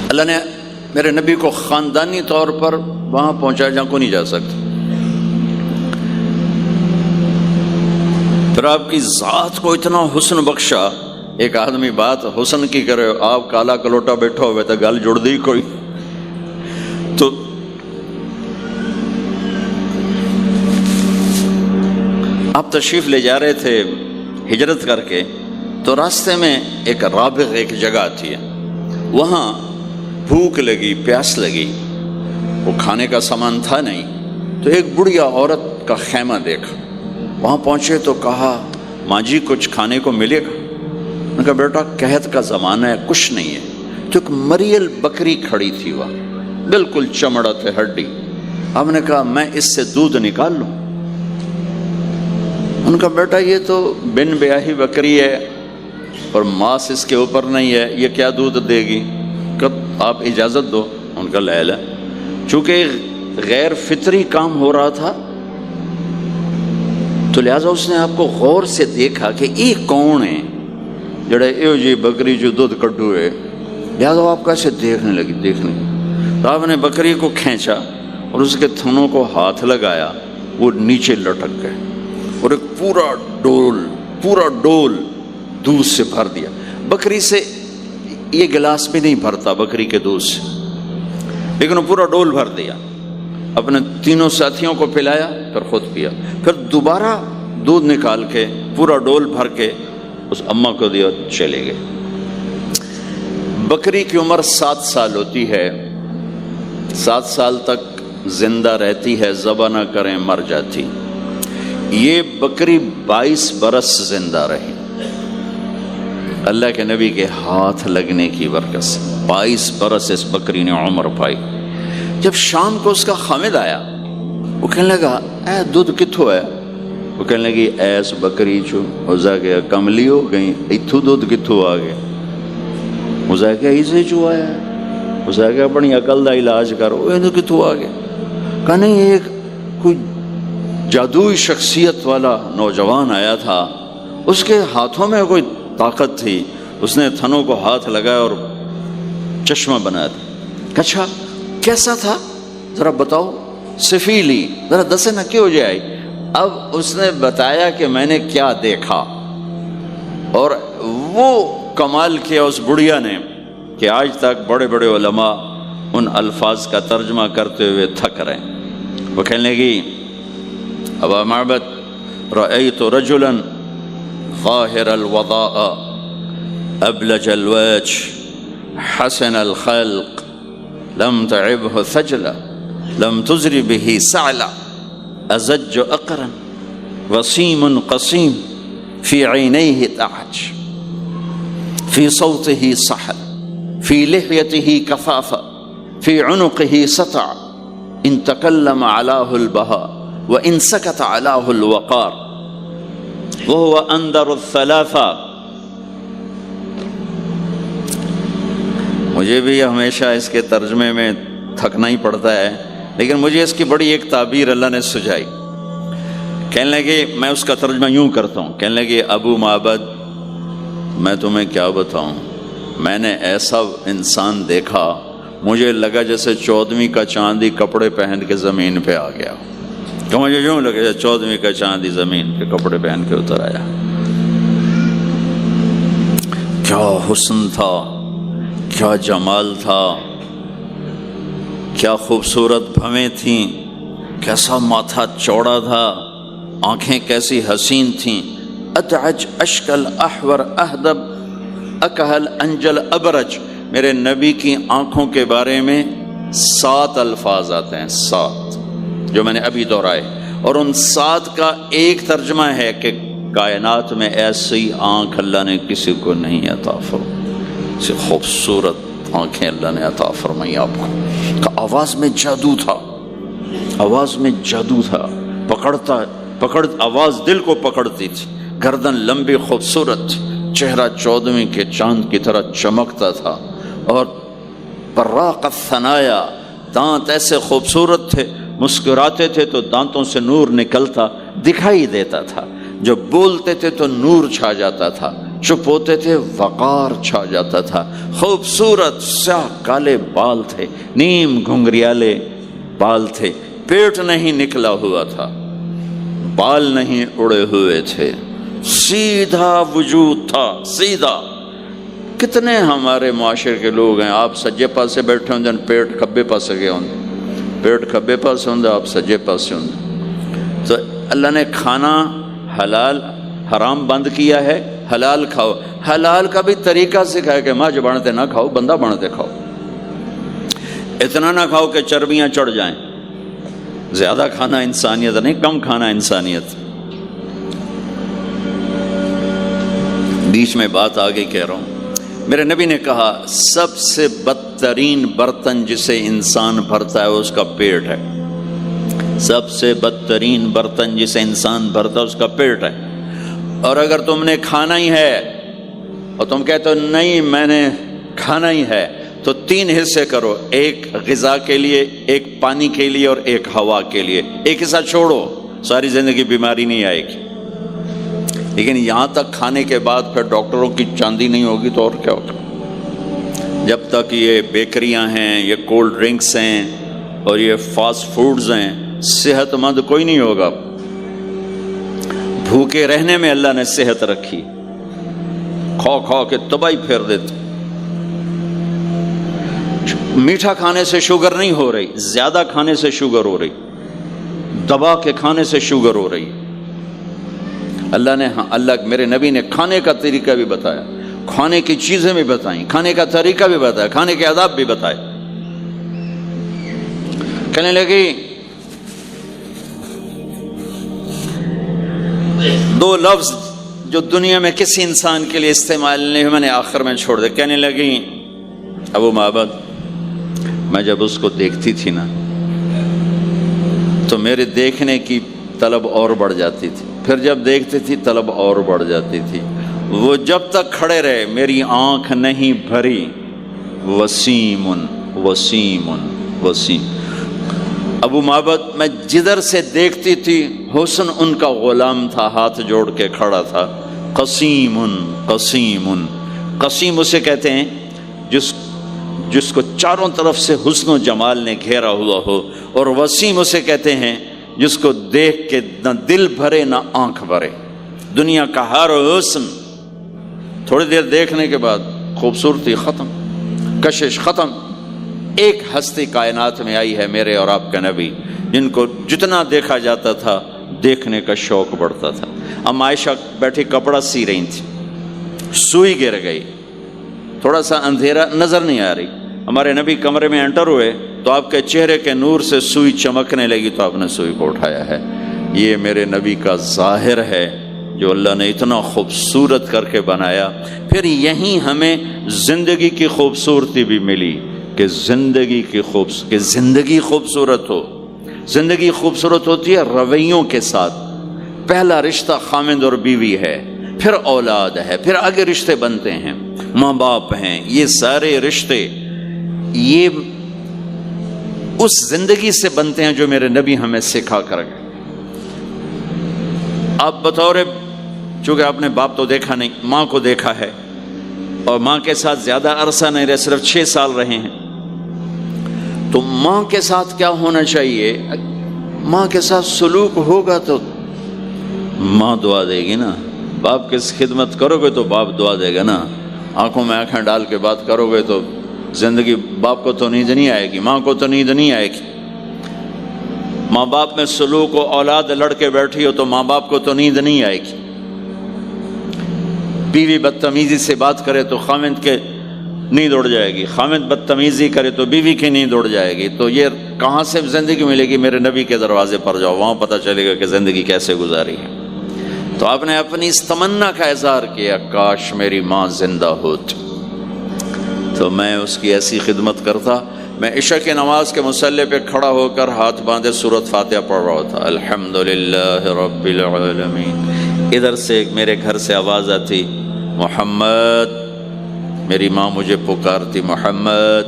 اللہ نے میرے نبی کو خاندانی طور پر وہاں پہنچا جہاں کو نہیں جا سکتا. پھر آپ کی ذات کو اتنا حسن بخشا. ایک آدمی بات حسن کی کرے، آپ کالا کلوٹا بیٹھا ہوئے تو گل جڑ دی کوئی. تو آپ تشریف لے جا رہے تھے ہجرت کر کے، تو راستے میں ایک رابغ ایک جگہ آتی ہے، وہاں بھوک لگی، پیاس لگی، وہ کھانے کا سامان تھا نہیں، تو ایک بڑھیا عورت کا خیمہ دیکھا. وہاں پہنچے تو کہا ماں جی کچھ کھانے کو ملے گا؟ میں نے کہا بیٹا قحط کا زمانہ ہے، کچھ نہیں ہے. تو ایک مریل بکری کھڑی تھی وہاں، بالکل چمڑت ہڈی. ہم نے کہا میں اس سے دودھ نکال لوں؟ ان کا بیٹا یہ تو بن بیاہی بکری ہے اور ماس اس کے اوپر نہیں ہے، یہ کیا دودھ دے گی؟ کب آپ اجازت دو. ان کا لہلا چونکہ غیر فطری کام ہو رہا تھا تو لہٰذا اس نے آپ کو غور سے دیکھا کہ یہ کون ہے جڑے ایو جی بکری جو دودھ کڈو ہے. لہٰذا آپ کیسے دیکھنے لگی. تو آپ نے بکری کو کھینچا اور اس کے تھنوں کو ہاتھ لگایا، وہ نیچے لٹک گئے اور ایک پورا ڈول دودھ سے بھر دیا. بکری سے یہ گلاس بھی نہیں بھرتا بکری کے دودھ سے، لیکن وہ پورا ڈول بھر دیا. اپنے تینوں ساتھیوں کو پلایا، پھر خود پیا، پھر دوبارہ دودھ نکال کے پورا ڈول بھر کے اس اماں کو دیا، چلے گئے. بکری کی عمر 7 سال ہوتی ہے، 7 سال تک زندہ رہتی ہے، ذبح نہ کریں مر جاتی. یہ بکری 22 برس زندہ رہی اللہ کے نبی کے ہاتھ لگنے کی برکت سے. 22 برس اس بکری نے عمر پائی. جب شام کو اس کا خامد آیا، وہ کہنے لگا اے دودھ کتھوں ہے؟ وہ کہنے لگی ایس بکری چو ازا گیا کملی ہو گئی، اتھو دودھ کتھوں آ گیا؟ ازا گیا اسے چو آیا ہے، ازا گیا اپنی عقل دا علاج کرو، یہ کتھوں آ گیا؟ کہا نہیں ایک کوئی جادوئی شخصیت والا نوجوان آیا تھا، اس کے ہاتھوں میں کوئی طاقت تھی، اس نے تھنوں کو ہاتھ لگایا اور چشمہ بنا دیا. اچھا کیسا تھا ذرا بتاؤ؟ سفیلی ذرا دسے نہ کیوں جائے. اب اس نے بتایا کہ میں نے کیا دیکھا، اور وہ کمال کیا اس بڑھیا نے کہ آج تک بڑے بڑے علماء ان الفاظ کا ترجمہ کرتے ہوئے تھک رہے ہیں. وہ کہنے لگی ابا معبد رأیت رجلا ظاہر الوضاء ابلج الوجه حسن الخلق لم تعبه ثجلا لم تزر به سعلا ازج اقرا وسيم قسيم في عينيه تعج في صوته صحل في لحيته كفافا في عنقه سطع ان تكلم علاه البهاء وان سكت علاه الوقار وهو اندر الثلاثه. مجھے بھی ہمیشہ اس کے ترجمے میں تھکنا ہی پڑتا ہے، لیکن مجھے اس کی بڑی ایک تعبیر اللہ نے سجائی. کہنے لگے میں اس کا ترجمہ یوں کرتا ہوں، کہنے لگے ابو معبد میں تمہیں کیا بتاؤں، میں نے ایسا انسان دیکھا مجھے لگا جیسے 14ویں کا چاندی کپڑے پہن کے زمین پہ آ گیا. کہ مجھے یوں لگا جیسے 14ویں کا چاندی زمین پہ کپڑے پہن کے اتر آیا. کیا حسن تھا، کیا جمال تھا، کیا خوبصورت بھویں تھیں، کیسا ماتھا چوڑا تھا، آنکھیں کیسی حسین تھیں. اتعج اشکل احور اہدب اکہل انجل ابرج. میرے نبی کی آنکھوں کے بارے میں 7 الفاظ آتے ہیں، 7 جو میں نے ابھی دہرائے، اور ان 7 کا ایک ترجمہ ہے کہ کائنات میں ایسی آنکھ اللہ نے کسی کو نہیں عطا فرمائی، ایسی خوبصورت آنکھیں اللہ نے عطا فرمائی آپ کو. کہ آواز میں جادو تھا، آواز میں جادو تھا، آواز دل کو پکڑتی تھی. گردن لمبی خوبصورت تھی، چہرہ 14ویں کے چاند کی طرح چمکتا تھا، اور براق الثنایا دانت ایسے خوبصورت تھے، مسکراتے تھے تو دانتوں سے نور نکلتا دکھائی دیتا تھا، جب بولتے تھے تو نور چھا جاتا تھا. چپ ہوتے تھے وقار چھا جاتا تھا، خوبصورت سیاہ کالے بال تھے، نیم گھنگریالے بال تھے، پیٹ نہیں نکلا ہوا تھا، بال نہیں اڑے ہوئے تھے، سیدھا وجود تھا، سیدھا۔ کتنے ہمارے معاشرے کے لوگ ہیں، آپ سجے پاسے بیٹھے ہوں جن پیٹ کھبے پاسے گئے ہوں، پیٹ کھبے پاسے ہوں آپ سجے پاسے ہوں۔ تو اللہ نے کھانا حلال حرام بند کیا ہے، حلال کھاؤ، حلال کا بھی طریقہ سکھایا کہ ماج بنتے نہ کھاؤ، بندہ بنتے کھاؤ، اتنا نہ کھاؤ کہ چربیاں چڑھ جائیں، زیادہ کھانا انسانیت نہیں، کم کھانا انسانیت۔ بیچ میں بات آگے کہہ رہا ہوں، میرے نبی نے کہا سب سے بدترین برتن جسے انسان بھرتا ہے اس کا پیٹ ہے، سب سے بدترین برتن جسے انسان بھرتا ہے اس کا پیٹ ہے۔ اور اگر تم نے کھانا ہی ہے اور تم کہتے ہو نہیں میں نے کھانا ہی ہے، تو 3 حصے کرو، ایک غذا کے لیے، ایک پانی کے لیے اور ایک ہوا کے لیے، ایک حصہ چھوڑو، ساری زندگی بیماری نہیں آئے گی۔ لیکن یہاں تک کھانے کے بعد پھر ڈاکٹروں کی چاندی نہیں ہوگی تو اور کیا ہوگا؟ جب تک یہ بیکریاں ہیں، یہ کولڈ ڈرنکس ہیں اور یہ فاسٹ فوڈز ہیں، صحت مند کوئی نہیں ہوگا۔ بھوکے رہنے میں اللہ نے صحت رکھی، کھا کھا کے تباہی پھیر دیتے۔ میٹھا کھانے سے شوگر نہیں ہو رہی، زیادہ کھانے سے شوگر ہو رہی، دبا کے کھانے سے شوگر ہو رہی۔ اللہ میرے نبی نے کھانے کا طریقہ بھی بتایا، کھانے کی چیزیں بھی بتائیں، کھانے کا طریقہ بھی بتایا، کھانے کے آداب بھی بتائے۔ کہنے لگی 2 لفظ جو دنیا میں کسی انسان کے لیے استعمال نہیں ہوئے، میں نے آخر میں چھوڑ دے۔ کہنے لگی ابو معبد، میں جب اس کو دیکھتی تھی نا تو میرے دیکھنے کی طلب اور بڑھ جاتی تھی، پھر جب دیکھتی تھی طلب اور بڑھ جاتی تھی۔ وہ جب تک کھڑے رہے میری آنکھ نہیں بھری۔ وسیم وسیم وسیم۔ ابو معبد میں جدھر سے دیکھتی تھی حسن ان کا غلام تھا، ہاتھ جوڑ کے کھڑا تھا۔ قسیم قسیم، قسیم اسے کہتے ہیں جس کو چاروں طرف سے حسن و جمال نے گھیرا ہوا ہو، اور وسیم اسے کہتے ہیں جس کو دیکھ کے نہ دل بھرے نہ آنکھ بھرے۔ دنیا کا ہر حسن تھوڑی دیر دیکھنے کے بعد خوبصورتی ختم، کشش ختم۔ ایک ہستی کائنات میں آئی ہے میرے اور آپ کا نبی، جن کو جتنا دیکھا جاتا تھا دیکھنے کا شوق بڑھتا تھا۔ ام عائشہ بیٹھی کپڑا سی رہی تھی، سوئی گر گئی، تھوڑا سا اندھیرا نظر نہیں آ رہی۔ ہمارے نبی کمرے میں انٹر ہوئے تو آپ کے چہرے کے نور سے سوئی چمکنے لگی تو آپ نے سوئی کو اٹھایا ہے۔ یہ میرے نبی کا ظاہر ہے جو اللہ نے اتنا خوبصورت کر کے بنایا۔ پھر یہیں ہمیں زندگی کی خوبصورتی بھی ملی کہ زندگی خوبصورت ہو۔ زندگی خوبصورت ہوتی ہے رویوں کے ساتھ۔ پہلا رشتہ خاوند اور بیوی ہے، پھر اولاد ہے، پھر آگے رشتے بنتے ہیں، ماں باپ ہیں، یہ سارے رشتے یہ اس زندگی سے بنتے ہیں جو میرے نبی ہمیں سکھا کر گئے۔ آپ بطور چونکہ آپ نے باپ تو دیکھا نہیں، ماں کو دیکھا ہے، اور ماں کے ساتھ زیادہ عرصہ نہیں رہے، صرف 6 سال رہے ہیں، تو ماں کے ساتھ کیا ہونا چاہیے؟ ماں کے ساتھ سلوک ہوگا تو ماں دعا دے گی نا، باپ کی خدمت کرو گے تو باپ دعا دے گا نا، آنکھوں میں آنکھیں ڈال کے بات کرو گے تو زندگی، باپ کو تو نیند نہیں آئے گی، ماں کو تو نیند نہیں آئے گی۔ ماں باپ میں سلوک و اولاد لڑ کے بیٹھی ہو تو ماں باپ کو تو نیند نہیں آئے گی۔ بیوی بدتمیزی سے بات کرے تو خاوند کے نیند اڑ جائے گی، خاوند بدتمیزی کرے تو بیوی کی نیند اڑ جائے گی۔ تو یہ کہاں سے زندگی ملے گی؟ میرے نبی کے دروازے پر جاؤ، وہاں پتہ چلے گا کہ زندگی کیسے گزاری ہے۔ تو آپ نے اپنی اس تمنا کا اظہار کیا، کاش میری ماں زندہ ہوتی تو میں اس کی ایسی خدمت کرتا۔ میں عشاء کی نماز کے مصلی پہ کھڑا ہو کر ہاتھ باندھے سورۃ فاتحہ پڑھ رہا تھا، الحمدللہ رب العالمین۔ ادھر سے میرے گھر سے آواز آتی، محمد، میری ماں مجھے پکارتی محمد،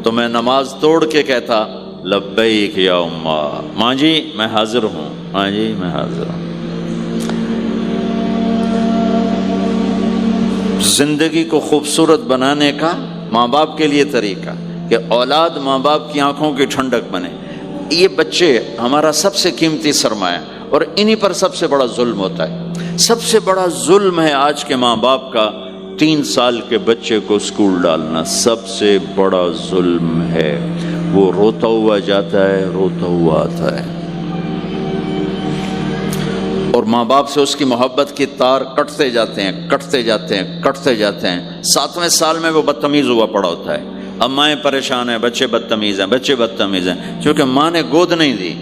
تو میں نماز توڑ کے کہتا لبیک یا اماں، ماں جی میں حاضر ہوں، ماں جی میں حاضر ہوں۔ زندگی کو خوبصورت بنانے کا ماں باپ کے لیے طریقہ کہ اولاد ماں باپ کی آنکھوں کی ٹھنڈک بنے. یہ بچے ہمارا سب سے قیمتی سرمایہ، اور انہی پر سب سے بڑا ظلم ہوتا ہے. سب سے بڑا ظلم ہے آج کے ماں باپ کا 3 سال کے بچے کو اسکول ڈالنا. سب سے بڑا ظلم ہے. وہ روتا ہوا جاتا ہے، روتا ہوا آتا ہے، اور ماں باپ سے اس کی محبت کی تار کٹتے جاتے ہیں، کٹتے جاتے ہیں، کٹتے جاتے ہیں. 7ویں سال میں وہ بدتمیز ہوا پڑا ہوتا ہے. اب مائیں پریشان ہیں، بچے بدتمیز ہیں، بچے بدتمیز ہیں، کیونکہ ماں نے گود نہیں دی.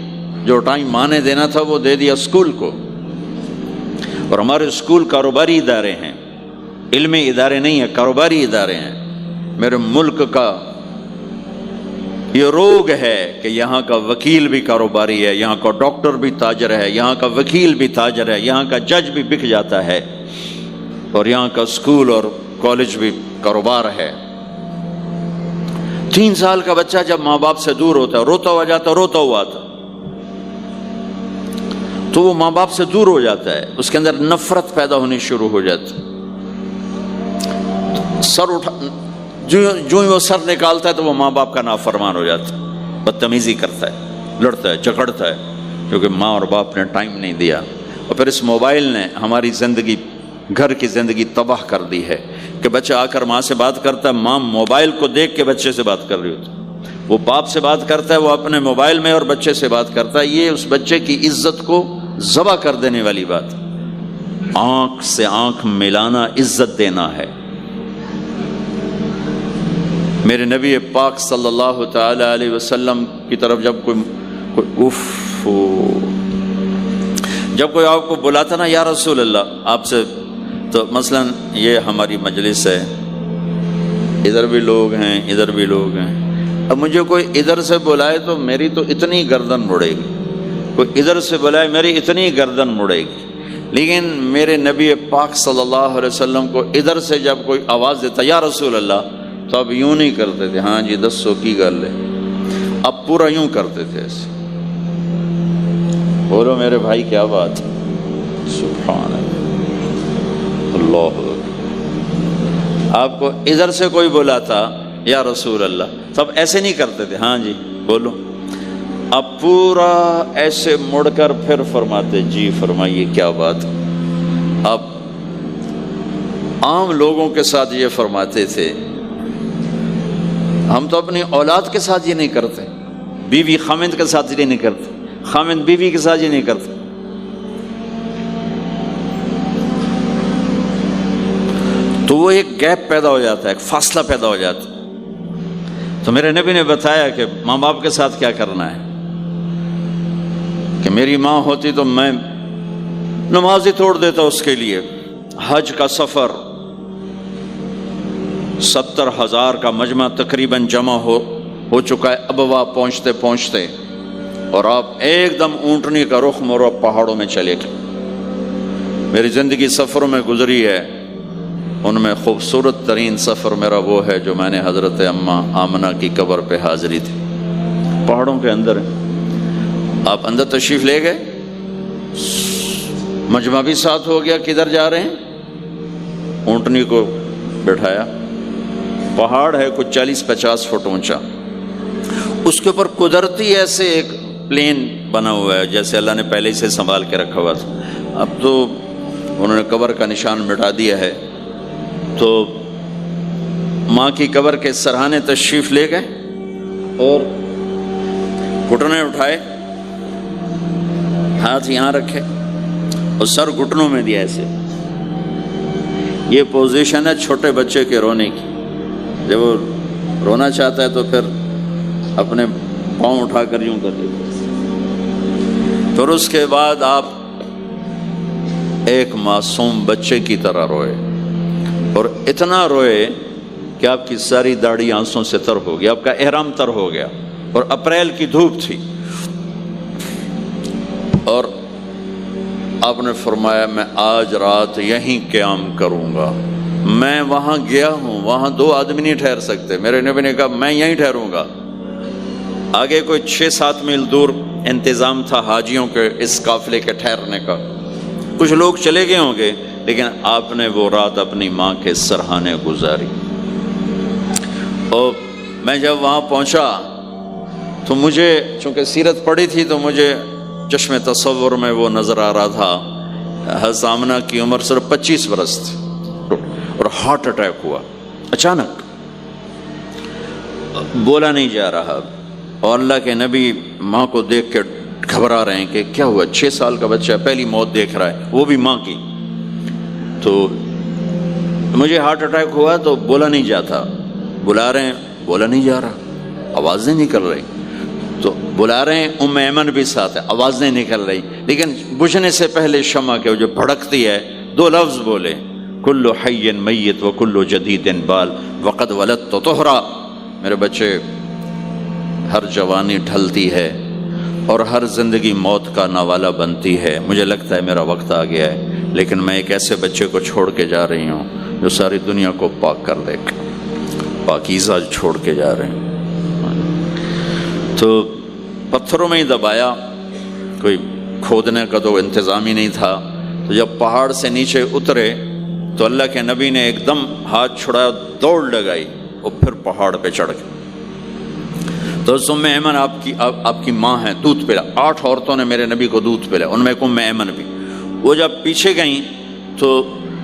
جو ٹائم ماں نے دینا تھا وہ دے دیا اسکول کو. اور ہمارے اسکول کاروباری ادارے ہیں، علمی ادارے نہیں ہیں، کاروباری ادارے ہیں. میرے ملک کا یہ روگ ہے کہ یہاں کا وکیل بھی کاروباری ہے، یہاں کا ڈاکٹر بھی تاجر ہے، یہاں کا وکیل بھی تاجر ہے، یہاں کا جج بھی بک جاتا ہے، اور یہاں کا اسکول اور کالج بھی کاروبار ہے. 3 سال کا بچہ جب ماں باپ سے دور ہوتا ہے، روتا ہوا جاتا ہے، روتا ہوا آتا، تو وہ ماں باپ سے دور ہو جاتا ہے. اس کے اندر نفرت پیدا ہونی شروع ہو جاتی. سر اٹھا جو ہی وہ سر نکالتا ہے تو وہ ماں باپ کا نافرمان ہو جاتا ہے، بدتمیزی کرتا ہے، لڑتا ہے، جھگڑتا ہے، کیونکہ ماں اور باپ نے ٹائم نہیں دیا. اور پھر اس موبائل نے ہماری زندگی، گھر کی زندگی تباہ کر دی ہے کہ بچہ آ کر ماں سے بات کرتا ہے، ماں موبائل کو دیکھ کے بچے سے بات کر رہی ہوتی ہے. وہ باپ سے بات کرتا ہے، وہ اپنے موبائل میں، اور بچے سے بات کرتا ہے. یہ اس بچے کی عزت کو ذبح کر دینے والی بات. آنکھ سے آنکھ ملانا عزت دینا ہے. میرے نبی پاک صلی اللہ تعالی علیہ وسلم کی طرف جب کوئی آپ کو بلاتا نا، یا رسول اللہ آپ سے، تو مثلا یہ ہماری مجلس ہے، ادھر بھی لوگ ہیں، ادھر بھی لوگ ہیں. اب مجھے کوئی ادھر سے بلائے تو میری تو اتنی گردن مڑے گی، کوئی ادھر سے بلائے میری اتنی گردن مڑے گی. لیکن میرے نبی پاک صلی اللہ علیہ وسلم کو ادھر سے جب کوئی آواز دیتا یا رسول اللہ، تو اب یوں نہیں کرتے تھے، ہاں جی دسو کی گل ہے. اب پورا یوں کرتے تھے ایسے. بولو میرے بھائی کیا بات ہے. سبحان اللہ. آپ کو ادھر سے کوئی بلاتا یا رسول اللہ، تب ایسے نہیں کرتے تھے، ہاں جی بولو. اب پورا ایسے مڑ کر پھر فرماتے جی فرمائیے کیا بات. اب عام لوگوں کے ساتھ یہ فرماتے تھے. ہم تو اپنی اولاد کے ساتھ یہ نہیں کرتے، بیوی خامند کے ساتھ یہ نہیں کرتے، خامند بیوی کے ساتھ یہ نہیں کرتے. تو وہ ایک گیپ پیدا ہو جاتا ہے، ایک فاصلہ پیدا ہو جاتا ہے. تو میرے نبی نے بتایا کہ ماں باپ کے ساتھ کیا کرنا ہے. کہ میری ماں ہوتی تو میں نماز ہی توڑ دیتا اس کے لیے. حج کا سفر 70,000 کا مجمع تقریباً جمع ہو چکا ہے ابوا پہنچتے پہنچتے، اور آپ ایک دم اونٹنی کا رخ موڑو پہاڑوں میں چلے گئے. میری زندگی سفروں میں گزری ہے، ان میں خوبصورت ترین سفر میرا وہ ہے جو میں نے حضرت اماں آمنہ کی قبر پہ حاضری تھی. پہاڑوں کے اندر آپ اندر تشریف لے گئے، مجمع بھی ساتھ ہو گیا. کدھر جا رہے ہیں؟ اونٹنی کو بٹھایا. پہاڑ ہے کچھ 40-50 فٹ اونچا، اس کے اوپر قدرتی ایسے ایک پلین بنا ہوا ہے جیسے اللہ نے پہلے سے سنبھال کے رکھا ہوا تھا. اب تو انہوں نے قبر کا نشان مٹا دیا ہے. تو ماں کی قبر کے سرہانے تشریف لے گئے اور گھٹنے اٹھائے، ہاتھ یہاں رکھے اور سر گھٹنوں میں دیا ایسے. یہ پوزیشن ہے چھوٹے بچے کے رونے کی. جب وہ رونا چاہتا ہے تو پھر اپنے پاؤں اٹھا کر یوں کر دیتے. پھر اس کے بعد آپ ایک معصوم بچے کی طرح روئے، اور اتنا روئے کہ آپ کی ساری داڑھی آنسوں سے تر ہو گیا، آپ کا احرام تر ہو گیا، اور اپریل کی دھوپ تھی. اور آپ نے فرمایا میں آج رات یہیں قیام کروں گا. میں وہاں گیا ہوں، وہاں 2 آدمی نہیں ٹھہر سکتے. میرے نبی نے کہا میں یہیں ٹھہروں گا. آگے کوئی 6-7 میل دور انتظام تھا حاجیوں کے اس قافلے کے ٹھہرنے کا. کچھ لوگ چلے گئے ہوں گے، لیکن آپ نے وہ رات اپنی ماں کے سرہانے گزاری۔ اور میں جب وہاں پہنچا تو مجھے چونکہ سیرت پڑھی تھی تو مجھے چشم تصور میں وہ نظر آ رہا تھا، حضرت آمنہ کی عمر صرف 25 برس تھی اور ہارٹ اٹیک ہوا اچانک، بولا نہیں جا رہا، اور اللہ کے نبی ماں کو دیکھ کے گھبرا رہے ہیں کہ کیا ہوا، 6 سال کا بچہ پہلی موت دیکھ رہا ہے، وہ بھی ماں کی۔ تو مجھے ہارٹ اٹیک ہوا تو بولا نہیں جاتا، بلا رہے ہیں بولا نہیں جا رہا، آواز نہیں نکل رہی، تو بلا رہے ہیں ام ایمن بھی ساتھ ہے، آواز نہیں نکل رہی، لیکن بجھنے سے پہلے شمع کے جو بھڑکتی ہے 2 لفظ بولے، کل حی میت و کل جدید بال وقد ولدت طہرا، میرے بچے ہر جوانی ڈھلتی ہے اور ہر زندگی موت کا نوالا بنتی ہے، مجھے لگتا ہے میرا وقت آ گیا ہے، لیکن میں ایک ایسے بچے کو چھوڑ کے جا رہی ہوں جو ساری دنیا کو پاک کر دے گا، پاکیزہ چھوڑ کے جا رہے ہیں۔ تو پتھروں میں ہی دبایا، کوئی کھودنے کا تو انتظام ہی نہیں تھا، تو جب پہاڑ سے نیچے اترے تو اللہ کے نبی نے ایک دم ہاتھ چھڑایا، دوڑ لگائی اور پھر پہاڑ پہ چڑھ گئے۔ تو ام ایمن آپ کی ماں ہے، دودھ پلا، 8 عورتوں نے میرے نبی کو دودھ پلا، ان میں ایک ام ایمن بھی۔ وہ جب پیچھے گئیں تو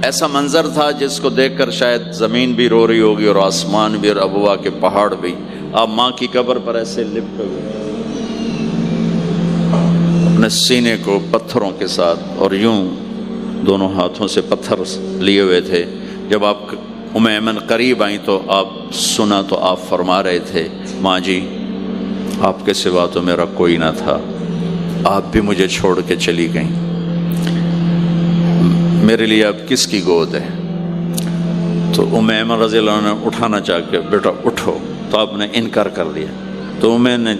ایسا منظر تھا جس کو دیکھ کر شاید زمین بھی رو رہی ہوگی اور آسمان بھی اور ابوا کے پہاڑ بھی۔ آپ ماں کی قبر پر ایسے لپٹ ہوئے اپنے سینے کو پتھروں کے ساتھ اور یوں دونوں ہاتھوں سے پتھر لیے ہوئے تھے۔ جب آپ ام ایمن قریب آئیں تو آپ سنا تو آپ فرما رہے تھے، ماں جی آپ کے سوا تو میرا کوئی نہ تھا، آپ بھی مجھے چھوڑ کے چلی گئیں، میرے لیے اب کس کی گود ہے؟ تو ام ایمن رضی اللہ عنہ نے اٹھانا چاہ کے، بیٹا اٹھو، تو آپ نے انکار کر دیا، تو ام نے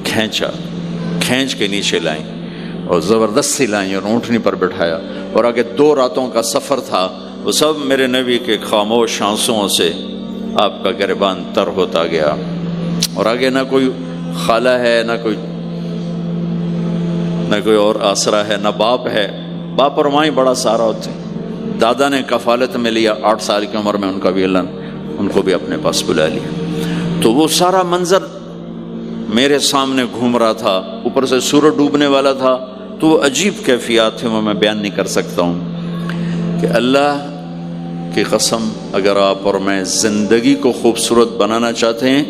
کھینچ کے نیچے لائیں اور زبردستی لائیں اور اونٹنی پر بٹھایا، اور آگے 2 راتوں کا سفر تھا، وہ سب میرے نبی کے خاموش آنسوؤں سے آپ کا گریبان تر ہوتا گیا، اور آگے نہ کوئی خالہ ہے، نہ کوئی اور آسرا ہے، نہ باپ ہے، باپ اور ماں ہی بڑا سہارا ہوتے ہیں۔ دادا نے کفالت میں لیا 8 سال کی عمر میں، ان کا بھی اللہ ان کو بھی اپنے پاس بلا لیا۔ تو وہ سارا منظر میرے سامنے گھوم رہا تھا، اوپر سے سورج ڈوبنے والا تھا، تو وہ عجیب کیفیات تھے، وہ میں بیان نہیں کر سکتا ہوں کہ اللہ کی قسم اگر آپ اور میں زندگی کو خوبصورت بنانا چاہتے ہیں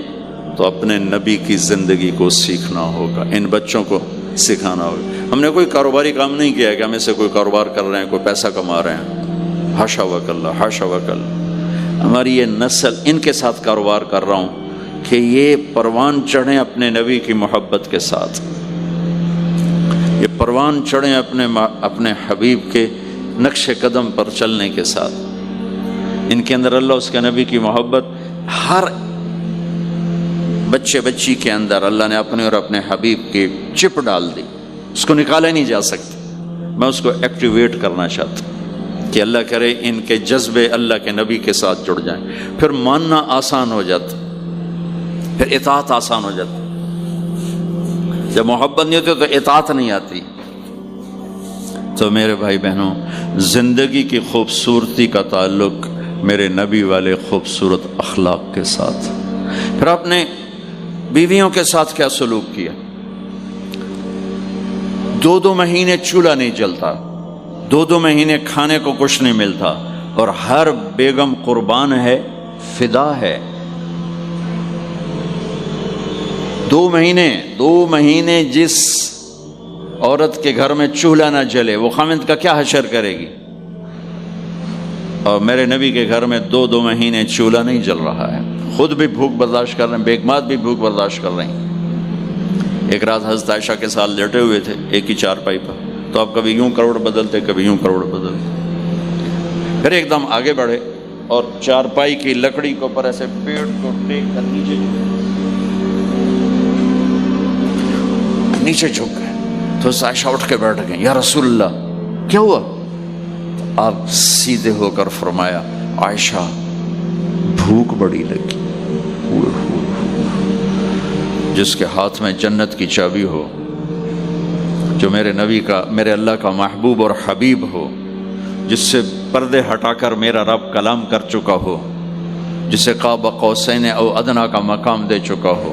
تو اپنے نبی کی زندگی کو سیکھنا ہوگا، ان بچوں کو سکھانا ہوگا۔ ہم نے کوئی کاروباری کام نہیں کیا کہ ہم اس سے کوئی کاروبار کر رہے ہیں، کوئی پیسہ کما رہے ہیں، حاشا وکلا حاشا وکلا۔ ہماری یہ نسل ان کے ساتھ کاروبار کر رہا ہوں کہ یہ پروان چڑھیں اپنے نبی کی محبت کے ساتھ، یہ پروان چڑھیں اپنے حبیب کے نقش قدم پر چلنے کے ساتھ۔ ان کے اندر اللہ اس کے نبی کی محبت، ہر بچے بچی کے اندر اللہ نے اپنے اور اپنے حبیب کی چپ ڈال دی، اس کو نکالا نہیں جا سکتا۔ میں اس کو ایکٹیویٹ کرنا چاہتا ہوں کہ اللہ کرے ان کے جذبے اللہ کے نبی کے ساتھ جڑ جائیں، پھر ماننا آسان ہو جاتا، پھر اطاعت آسان ہو جاتی۔ جب محبت نہیں ہوتی تو اطاعت نہیں آتی۔ تو میرے بھائی بہنوں، زندگی کی خوبصورتی کا تعلق میرے نبی والے خوبصورت اخلاق کے ساتھ۔ پھر آپ نے بیویوں کے ساتھ کیا سلوک کیا؟ 2 مہینے چولہا نہیں جلتا، 2 مہینے کھانے کو کچھ نہیں ملتا، اور ہر بیگم قربان ہے، فدا ہے۔ 2 مہینے جس عورت کے گھر میں چولہا نہ جلے وہ خامند کا کیا حشر کرے گی؟ اور میرے نبی کے گھر میں 2 مہینے چولہا نہیں جل رہا ہے، خود بھی بھوک برداشت کر رہے ہیں، بیگمات بھی بھوک برداشت کر رہے ہیں۔ ایک رات حضرت عائشہ کے ساتھ لیٹے ہوئے تھے ایک ہی چارپائی پر، تو آپ کبھی یوں کروڑ بدلتے کبھی یوں کروڑ بدلتے، پھر ایک دم آگے بڑھے اور چارپائی کی لکڑی کے اوپر ایسے پیڑ کو ٹیک کر نیچے جھک گئے۔ تو عائشہ اٹھ کے بیٹھ گئے، یا رسول اللہ کیا ہوا؟ آپ سیدھے ہو کر فرمایا، عائشہ بھوک بڑی لگی۔ جس کے ہاتھ میں جنت کی چابی ہو، جو میرے نبی کا، میرے اللہ کا محبوب اور حبیب ہو، جس سے پردے ہٹا کر میرا رب کلام کر چکا ہو، جسے قاب قوسین او ادنا کا مقام دے چکا ہو،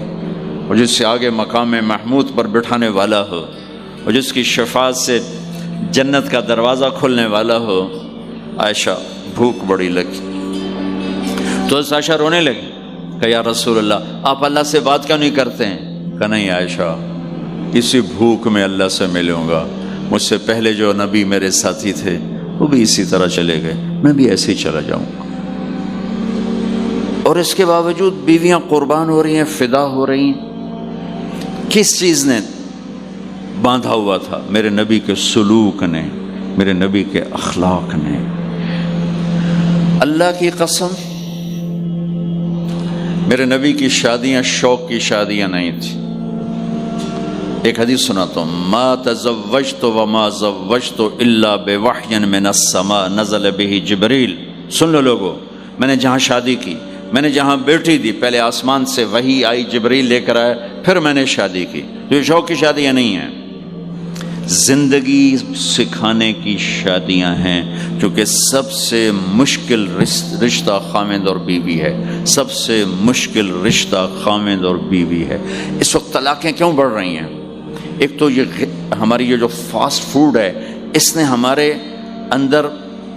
اور جس سے آگے مقام محمود پر بٹھانے والا ہو، اور جس کی شفاعت سے جنت کا دروازہ کھلنے والا ہو۔ عائشہ بھوک بڑی لگی تو عائشہ رونے لگی کہ یا رسول اللہ آپ اللہ سے بات کیوں نہیں کرتے ہیں؟ کہ نہیں عائشہ، اسی بھوک میں اللہ سے ملوں گا، مجھ سے پہلے جو نبی میرے ساتھی تھے وہ بھی اسی طرح چلے گئے، میں بھی ایسے ہی چلا جاؤں گا۔ اور اس کے باوجود بیویاں قربان ہو رہی ہیں، فدا ہو رہی ہیں۔ کس چیز نے باندھا ہوا تھا؟ میرے نبی کے سلوک نے، میرے نبی کے اخلاق نے۔ اللہ کی قسم، میرے نبی کی شادیاں شوق کی شادیاں نہیں تھیں۔ ایک حدیث سناتا ہوں، ما تزوجت وما زوجت الا بوحی من السماء نزل به جبریل۔ سن لو لوگو، میں نے جہاں شادی کی، میں نے جہاں بیٹی دی، پہلے آسمان سے وحی آئی، جبریل لے کر آئے، پھر میں نے شادی کی۔ یہ شوق کی شادیاں نہیں ہیں، زندگی سکھانے کی شادیاں ہیں، کیونکہ سب سے مشکل رشتہ خامند اور بیوی ہے، سب سے مشکل رشتہ خامند اور بیوی ہے۔ اس وقت طلاقیں کیوں بڑھ رہی ہیں؟ ایک تو یہ ہماری یہ جو فاسٹ فوڈ ہے، اس نے ہمارے اندر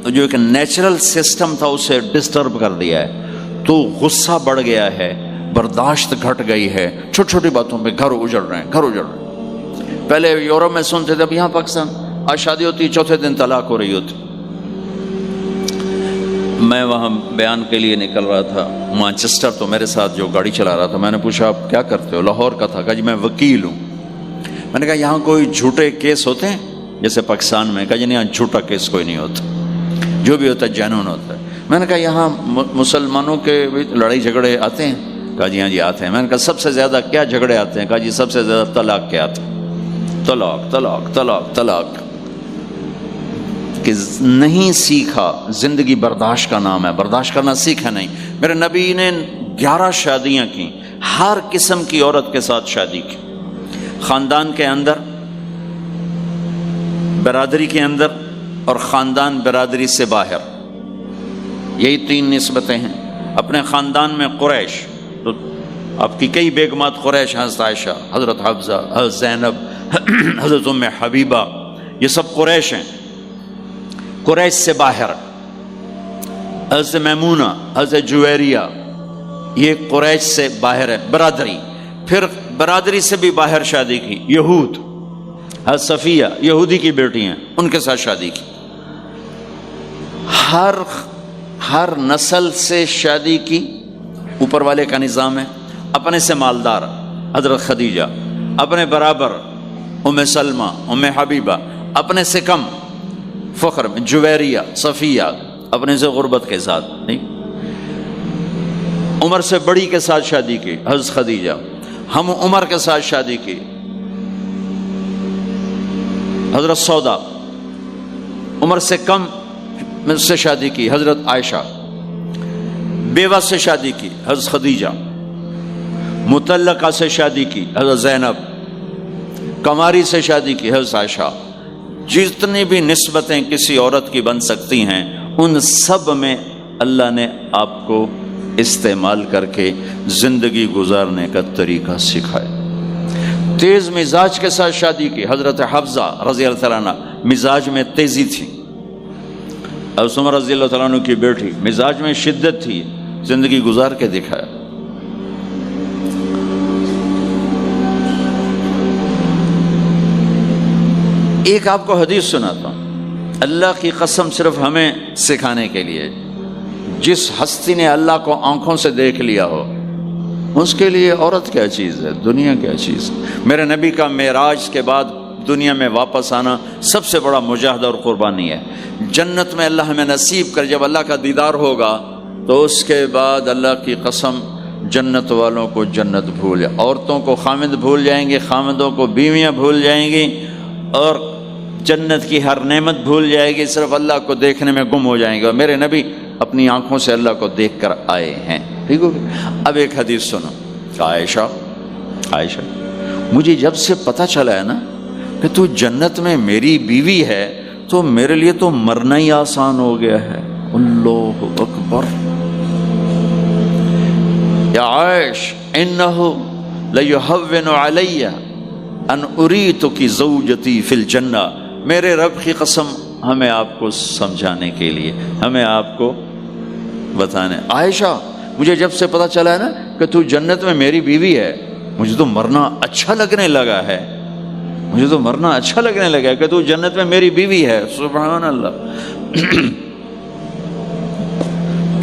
جو ایک نیچرل سسٹم تھا اسے ڈسٹرب کر دیا ہے، تو غصہ بڑھ گیا ہے، برداشت گھٹ گئی ہے، چھوٹی چھوٹی باتوں پہ گھر اجڑ رہے ہیں، گھر اجڑ رہے ہیں۔ پہلے یورپ میں سنتے تھے، اب یہاں پاکستان آج شادی ہوتی چوتھے دن طلاق ہو رہی ہوتی۔ میں وہاں بیان کے لیے نکل رہا تھا مانچسٹر، تو میرے ساتھ جو گاڑی چلا رہا تھا، میں نے پوچھا آپ کیا کرتے ہو؟ لاہور کا تھا۔ کہا جی میں وکیل ہوں۔ میں نے کہا یہاں کوئی جھوٹے کیس ہوتے ہیں جیسے پاکستان میں؟ کہا جی نہیں، یہاں جھوٹا کیس کوئی نہیں ہوتا، جو بھی ہوتا ہے جنون ہوتا ہے۔ میں نے کہا یہاں مسلمانوں کے لڑائی جھگڑے آتے ہیں؟ کہا جی ہاں جی آتے ہیں۔ میں نے کہا سب سے زیادہ کیا جھگڑے آتے ہیں؟ کہا جی سب سے زیادہ طلاق کے آتے ہیں، طلاق طلاق طلاق طلاق۔ کہ نہیں سیکھا، زندگی برداشت کا نام ہے، برداشت کرنا سیکھا نہیں۔ میرے نبی نے 11 شادیاں کی، ہر قسم کی عورت کے ساتھ شادی کی، خاندان کے اندر، برادری کے اندر، اور خاندان برادری سے باہر۔ یہی 3 نسبتیں ہیں۔ اپنے خاندان میں قریش، تو آپ کی کئی بیگمات قریش، حضرت عائشہ، حضرت حفصہ، حضرت زینب، حضرت ام حبیبہ، یہ سب قریش ہیں۔ قریش سے باہر حضرت میمونہ، حضرت جویریہ، یہ قریش سے باہر ہے، برادری۔ پھر برادری سے بھی باہر شادی کی، یہود، حضرت صفیہ یہودی کی بیٹی ہیں، ان کے ساتھ شادی کی۔ ہر نسل سے شادی کی، اوپر والے کا نظام ہے۔ اپنے سے مالدار حضرت خدیجہ، اپنے برابر ام سلمہ، ام حبیبہ، اپنے سے کم فخر میں جویریہ، صفیہ، اپنے سے غربت کے ساتھ نہیں۔ عمر سے بڑی کے ساتھ شادی کی، حضرت خدیجہ۔ ہم عمر کے ساتھ شادی کی، حضرت سودا۔ عمر سے کم سے شادی کی، حضرت عائشہ۔ بیوہ سے شادی کی، حضرت خدیجہ۔ مطلقہ سے شادی کی، حضرت زینب۔ کماری سے شادی کی، حضرت عائشہ۔ جتنی بھی نسبتیں کسی عورت کی بن سکتی ہیں، ان سب میں اللہ نے آپ کو استعمال کر کے زندگی گزارنے کا طریقہ سکھایا۔ تیز مزاج کے ساتھ شادی کی، حضرت حفصہ رضی اللہ تعالیٰ عنہ، مزاج میں تیزی تھی۔ حضرت عمر رضی اللہ تعالیٰ عنہ کی بیٹی، مزاج میں شدت تھی، زندگی گزار کے دکھایا۔ ایک آپ کو حدیث سناتا ہوں، اللہ کی قسم صرف ہمیں سکھانے کے لیے۔ جس ہستی نے اللہ کو آنکھوں سے دیکھ لیا ہو، اس کے لیے عورت کیا چیز ہے، دنیا کیا چیز ہے۔ میرے نبی کا معراج کے بعد دنیا میں واپس آنا سب سے بڑا مجاہدہ اور قربانی ہے۔ جنت میں اللہ ہمیں نصیب کر، جب اللہ کا دیدار ہوگا تو اس کے بعد اللہ کی قسم جنت والوں کو جنت بھول جائے، عورتوں کو خامد بھول جائیں گے، خامدوں کو بیویاں بھول جائیں گی، اور جنت کی ہر نعمت بھول جائے گی، صرف اللہ کو دیکھنے میں گم ہو جائیں گے۔ اور میرے نبی اپنی آنکھوں سے اللہ کو دیکھ کر آئے ہیں، ٹھیک ہو گیا۔ اب ایک حدیث سنو، عائشہ مجھے جب سے پتہ چلا ہے نا کہ تو جنت میں میری بیوی ہے، تو میرے لیے تو مرنا ہی آسان ہو گیا ہے۔ اللہ اکبر۔ یا عائش انہ لیہون علی ان اریتک زوجتی فی الجنہ، میرے رب کی قسم ہمیں آپ کو سمجھانے کے لیے، ہمیں آپ کو بتانے، عائشہ مجھے جب سے پتہ چلا ہے نا کہ تو جنت میں میری بیوی ہے، مجھے تو مرنا اچھا لگنے لگا ہے، مجھے تو مرنا اچھا لگنے لگا ہے کہ تو جنت میں میری بیوی ہے۔ سبحان اللہ۔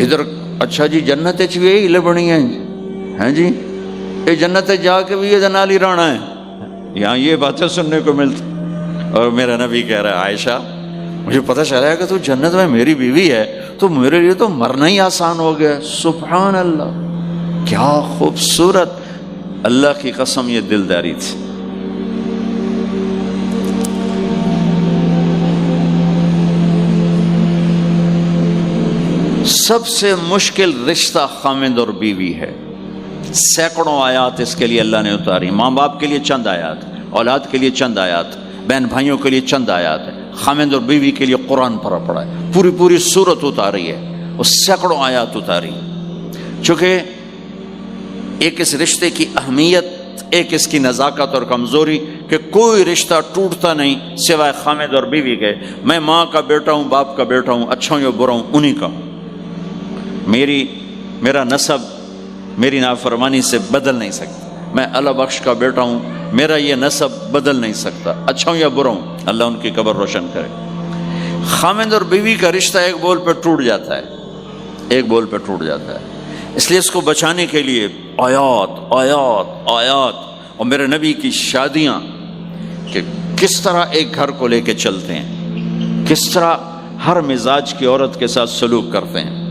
ادھر اچھا جی جنت بھی یہی لبنی ہے جی، یہ جنت جا کے بھی یہ نالی رانا ہے، یہاں یہ باتیں سننے کو ملتی۔ اور میرا نبی کہہ رہا ہے عائشہ مجھے پتہ چلا ہے کہ تو جنت میں میری بیوی ہے، تو میرے لیے تو مرنا ہی آسان ہو گیا۔ سبحان اللہ، کیا خوبصورت، اللہ کی قسم یہ دلداری تھی۔ سب سے مشکل رشتہ خامند اور بیوی ہے، سینکڑوں آیات اس کے لیے اللہ نے اتاری، ماں باپ کے لیے چند آیات، اولاد کے لیے چند آیات، بہن بھائیوں کے لیے چند آیات ہے، خامند اور بیوی کے لیے قرآن پڑھا پڑا ہے، پوری سورت اتاری ہے، اور سینکڑوں آیات اتاری، چونکہ ایک اس رشتے کی اہمیت، ایک اس کی نزاکت اور کمزوری کہ کوئی رشتہ ٹوٹتا نہیں سوائے خامند اور بیوی کے۔ میں ماں کا بیٹا ہوں، باپ کا بیٹا ہوں، اچھا ہوں یا برا ہوں، انہی کا ہوں، میرا نسب میری نافرمانی سے بدل نہیں سکتا، میں اللہ بخش کا بیٹا ہوں، میرا یہ نسب بدل نہیں سکتا، اچھا ہوں یا برا ہوں، اللہ ان کی قبر روشن کرے۔ خامند اور بیوی کا رشتہ ایک بول پہ ٹوٹ جاتا ہے، ایک بول پہ ٹوٹ جاتا ہے، اس لیے اس کو بچانے کے لیے آیات آیات آیات، اور میرے نبی کی شادیاں کہ کس طرح ایک گھر کو لے کے چلتے ہیں، کس طرح ہر مزاج کی عورت کے ساتھ سلوک کرتے ہیں۔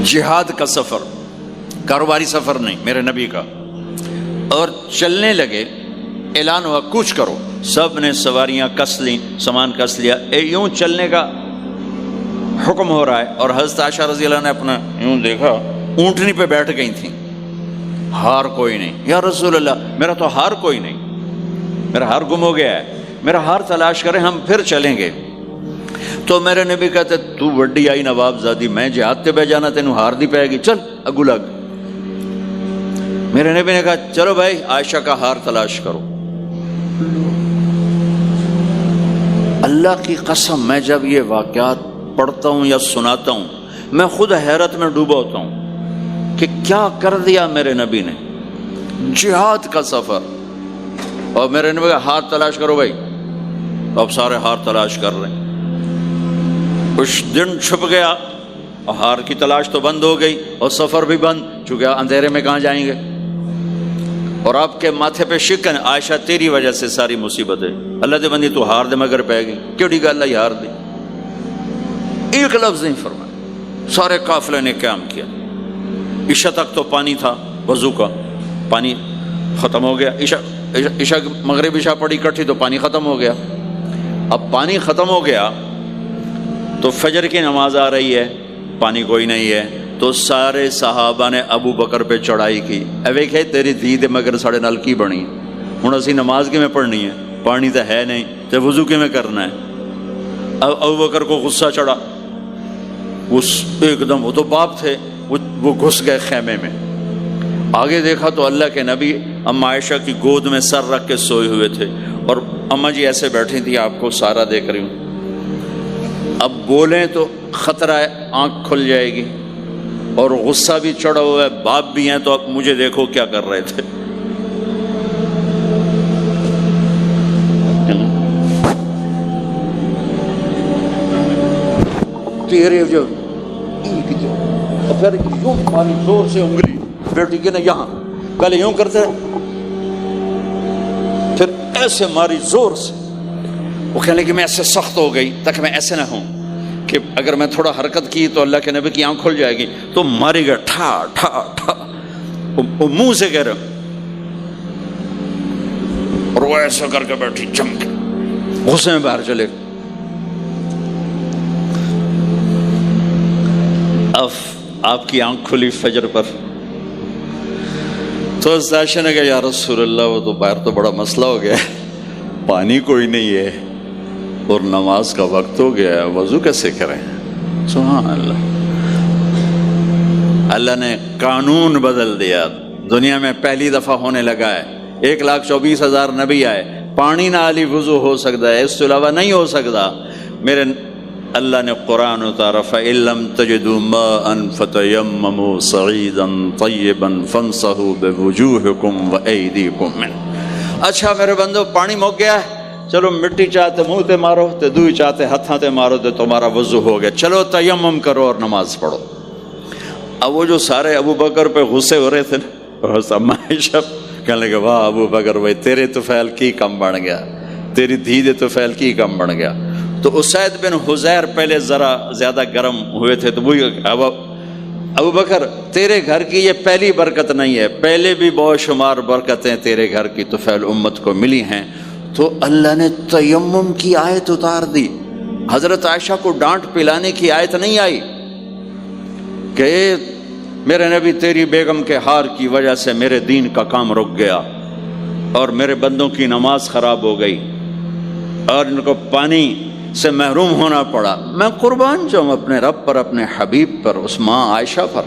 جہاد کا سفر، کاروباری سفر نہیں، میرے نبی کا، اور چلنے لگے، اعلان ہوا کوچ کرو، سب نے سواریاں کس لیں، سامان کس لیا، یوں چلنے کا حکم ہو رہا ہے، اور حضرت عائشہ رضی اللہ نے اپنا یوں دیکھا، اونٹنی پہ بیٹھ گئی تھیں، ہار کوئی نہیں، یا رسول اللہ میرا تو ہار کوئی نہیں، میرا ہار گم ہو گیا ہے، میرا ہار تلاش کریں ہم پھر چلیں گے۔ تو میرے نبی کہتے تو وڈی آئی نواب زادی، میں جہاد تے بہ جانا تینوں ہار دی پائے گی، چل اگو لگ۔ میرے نبی نے کہا چلو بھائی عائشہ کا ہار تلاش کرو۔ اللہ کی قسم میں جب یہ واقعات پڑھتا ہوں یا سناتا ہوں میں خود حیرت میں ڈوبا ہوتا ہوں کہ کیا کر دیا میرے نبی نے، جہاد کا سفر، اور میرے نبی کا ہار تلاش کرو بھائی، اب سارے ہار تلاش کر رہے ہیں۔ کچھ دن چھپ گیا اور ہار کی تلاش تو بند ہو گئی اور سفر بھی بند، چونکہ اندھیرے میں کہاں جائیں گے، اور آپ کے ماتھے پہ شکن، عائشہ تیری وجہ سے ساری مصیبت ہے، اللہ دے بندی تو ہار دے مگر پہ گئی، کیڑی گل ہے ہار دی، ایک لفظ نہیں فرمایا، سارے قافلے نے قیام کیا۔ عشاء تک تو پانی تھا وضو کا، پانی ختم ہو گیا، عشاء مغرب عشاء پڑی کٹھی تو پانی ختم ہو گیا، اب پانی ختم ہو گیا تو فجر کی نماز آ رہی ہے، پانی کوئی نہیں ہے، تو سارے صحابہ نے ابو بکر پہ چڑھائی کی، ویکھے تیری دھی دے مگر ساڑے نال کی بنی، ہن اسی نماز کی میں پڑھنی ہے، پانی تو ہے نہیں تو وضو کی میں کرنا ہے۔ اب ابو بکر کو غصہ چڑھا، اس ایک دم، وہ تو باپ تھے، وہ گھس گئے خیمے میں، آگے دیکھا تو اللہ کے نبی اما عائشہ کی گود میں سر رکھ کے سوئے ہوئے تھے، اور اما جی ایسے بیٹھی تھی، آپ کو سارا دیکھ رہی ہوں، اب بولیں تو خطرہ ہے آنکھ کھل جائے گی، اور غصہ بھی چڑھا ہوا ہے، باپ بھی ہیں، تو اب مجھے دیکھو کیا کر رہے تھے۔ تیرے جو پھر یوں ماری زور سے انگلی بیٹی کے نا یہاں، پہلے یوں کرتے پھر ایسے ماری زور سے، وہ کہنے کہ میں ایسے سخت ہو گئی تاکہ میں ایسے نہ ہوں کہ اگر میں تھوڑا حرکت کی تو اللہ کے نبی کی آنکھ کھل جائے گی، تو ماری گیا ٹھا ٹھا ٹھا، وہ منہ سے کہہ رہا، اور وہ ایسا کر کے بیٹھی چمک، غصے میں باہر چلے گئے۔ اب آپ کی آنکھ کھلی فجر پر، تو عائشہ نے کہا یا رسول اللہ وہ تو باہر تو بڑا مسئلہ ہو گیا ہے، پانی کوئی نہیں ہے اور نماز کا وقت ہو گیا ہے، وضو کیسے کریں؟ سبحان اللہ، اللہ نے قانون بدل دیا، دنیا میں پہلی دفعہ ہونے لگا ہے۔ 1,24,000 نبی آئے، پانی نہ علی وضو ہو سکتا ہے، اس کے علاوہ نہیں ہو سکتا۔ میرے اللہ نے قرآن اتارا فَإِن لَّمْ تَجِدُوا مَاءً فَتَيَمَّمُوا صَعِيدًا طَيِّبًا فَامْسَحُوا بِوُجُوهِكُمْ وَأَيْدِيكُمْ مِنْهُ۔ اچھا میرے بندو، پانی مک گیا ہے، چلو مٹی چاہتے منہ تے مارو تے دوئی چاہتے ہتھاں تے مارو تے تمہارا وضو ہو گیا، چلو تیمم کرو اور نماز پڑھو۔ اب وہ جو سارے ابو بکر پہ غصے ہو رہے تھے نا، اما عائشہ کہنے لگے واہ ابو بکر بھائی تیرے تو فعل کی کم بن گیا، تیری دھی دے تو فعل کی کم بن گیا۔ تو اسید بن حذیر پہلے ذرا زیادہ گرم ہوئے تھے، تو وہی ابو بکر تیرے گھر کی یہ پہلی برکت نہیں ہے، پہلے بھی بہت شمار برکتیں تیرے گھر کی طفیل امت کو ملی ہیں۔ تو اللہ نے تیمم کی آیت اتار دی، حضرت عائشہ کو ڈانٹ پلانے کی آیت نہیں آئی کہ میرے نبی تیری بیگم کے ہار کی وجہ سے میرے دین کا کام رک گیا اور میرے بندوں کی نماز خراب ہو گئی اور ان کو پانی سے محروم ہونا پڑا۔ میں قربان جاؤں اپنے رب پر، اپنے حبیب پر، اس ماں عائشہ پر،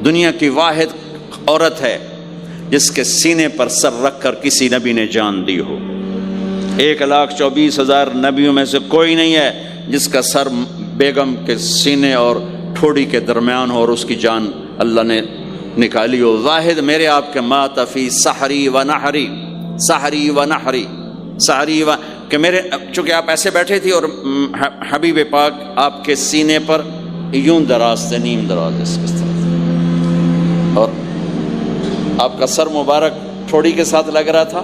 دنیا کی واحد عورت ہے جس کے سینے پر سر رکھ کر کسی نبی نے جان دی ہو۔ 1,24,000 نبیوں میں سے کوئی نہیں ہے جس کا سر بیگم کے سینے اور ٹھوڑی کے درمیان ہو اور اس کی جان اللہ نے نکالی ہو۔ واحد میرے آپ کے مات فی سحری و نحری، سحری و نحری، سحری و کہ میرے چونکہ آپ ایسے بیٹھے تھی اور حبیب پاک آپ کے سینے پر یوں دراز تھے، نیم دراز اس طرح، اور آپ کا سر مبارک ٹھوڑی کے ساتھ لگ رہا تھا،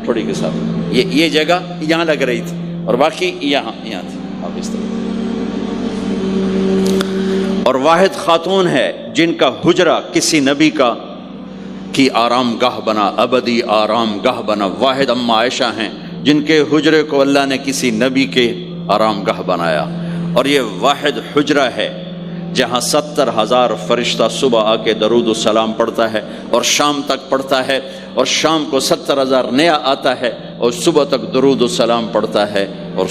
ٹھوڑی کے ساتھ یہ جگہ یہاں لگ رہی تھی اور باقی یہاں تھی، آپ اس طرح۔ اور واحد خاتون ہے جن کا حجرہ کسی نبی کی آرام گاہ بنا، ابدی آرام گاہ بنا۔ واحد اما عائشہ ہیں جن کے حجرے کو اللہ نے کسی نبی کے آرام گاہ بنایا، اور یہ واحد حجرہ ہے جہاں 70,000 فرشتہ صبح آ کے درود و سلام پڑھتا ہے اور شام تک پڑھتا ہے، اور شام کو 70,000 نیا آتا ہے اور صبح تک درود و سلام پڑھتا ہے اور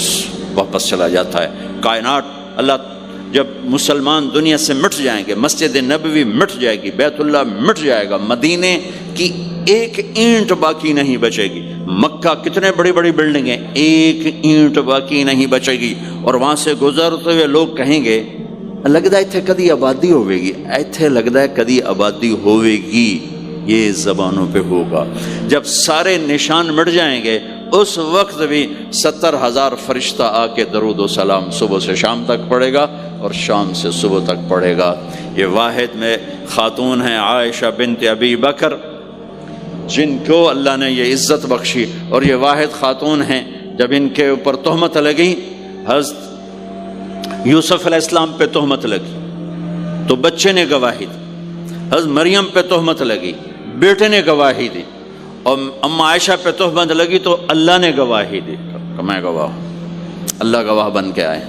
واپس چلا جاتا ہے۔ کائنات اللہ جب مسلمان دنیا سے مٹ جائیں گے، مسجد نبوی مٹ جائے گی، بیت اللہ مٹ جائے گا، مدینے کی ایک اینٹ باقی نہیں بچے گی، مکہ کتنے بڑی بڑی بلڈنگیں، ایک اینٹ باقی نہیں بچے گی، اور وہاں سے گزرتے ہوئے لوگ کہیں گے لگتا ہے اتنے کدی آبادی ہوئے گی، ایتھے لگتا ہے کدی آبادی ہوئے گی۔ یہ زبانوں پہ ہوگا، جب سارے نشان مٹ جائیں گے اس وقت بھی 70,000 فرشتہ آ کے درود و سلام صبح سے شام تک پڑھے گا اور شام سے صبح تک پڑھے گا۔ یہ واحد میں خاتون ہیں عائشہ بنت ابی بکر جن کو اللہ نے یہ عزت بخشی، اور یہ واحد خاتون ہیں جب ان کے اوپر تہمت لگی، حضرت یوسف علیہ السلام پہ تہمت لگی تو بچے نے گواہی دی، حضرت مریم پہ تہمت لگی بیٹے نے گواہی دی، اور اما عائشہ پہ تہمت لگی تو اللہ نے گواہی دی کہ میں گواہ ہوں، اللہ گواہ بن کے آئے۔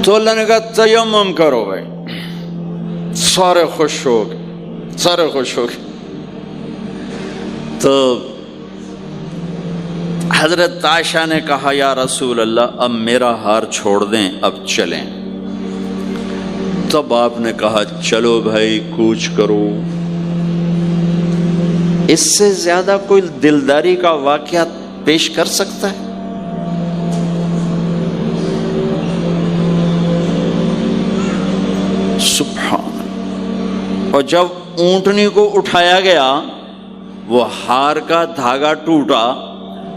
تو اللہ نے کہا تیمم کرو بھائی، سارے خوش ہو گئے، سارے خوش ہو گئے۔ تو حضرت عائشہ نے کہا یا رسول اللہ اب میرا ہار چھوڑ دیں، اب چلیں۔ تب آپ نے کہا چلو بھائی کوچ کرو۔ اس سے زیادہ کوئی دلداری کا واقعہ پیش کر سکتا ہے؟ سبحان اللہ۔ اور جب اونٹنی کو اٹھایا گیا وہ ہار کا دھاگا ٹوٹا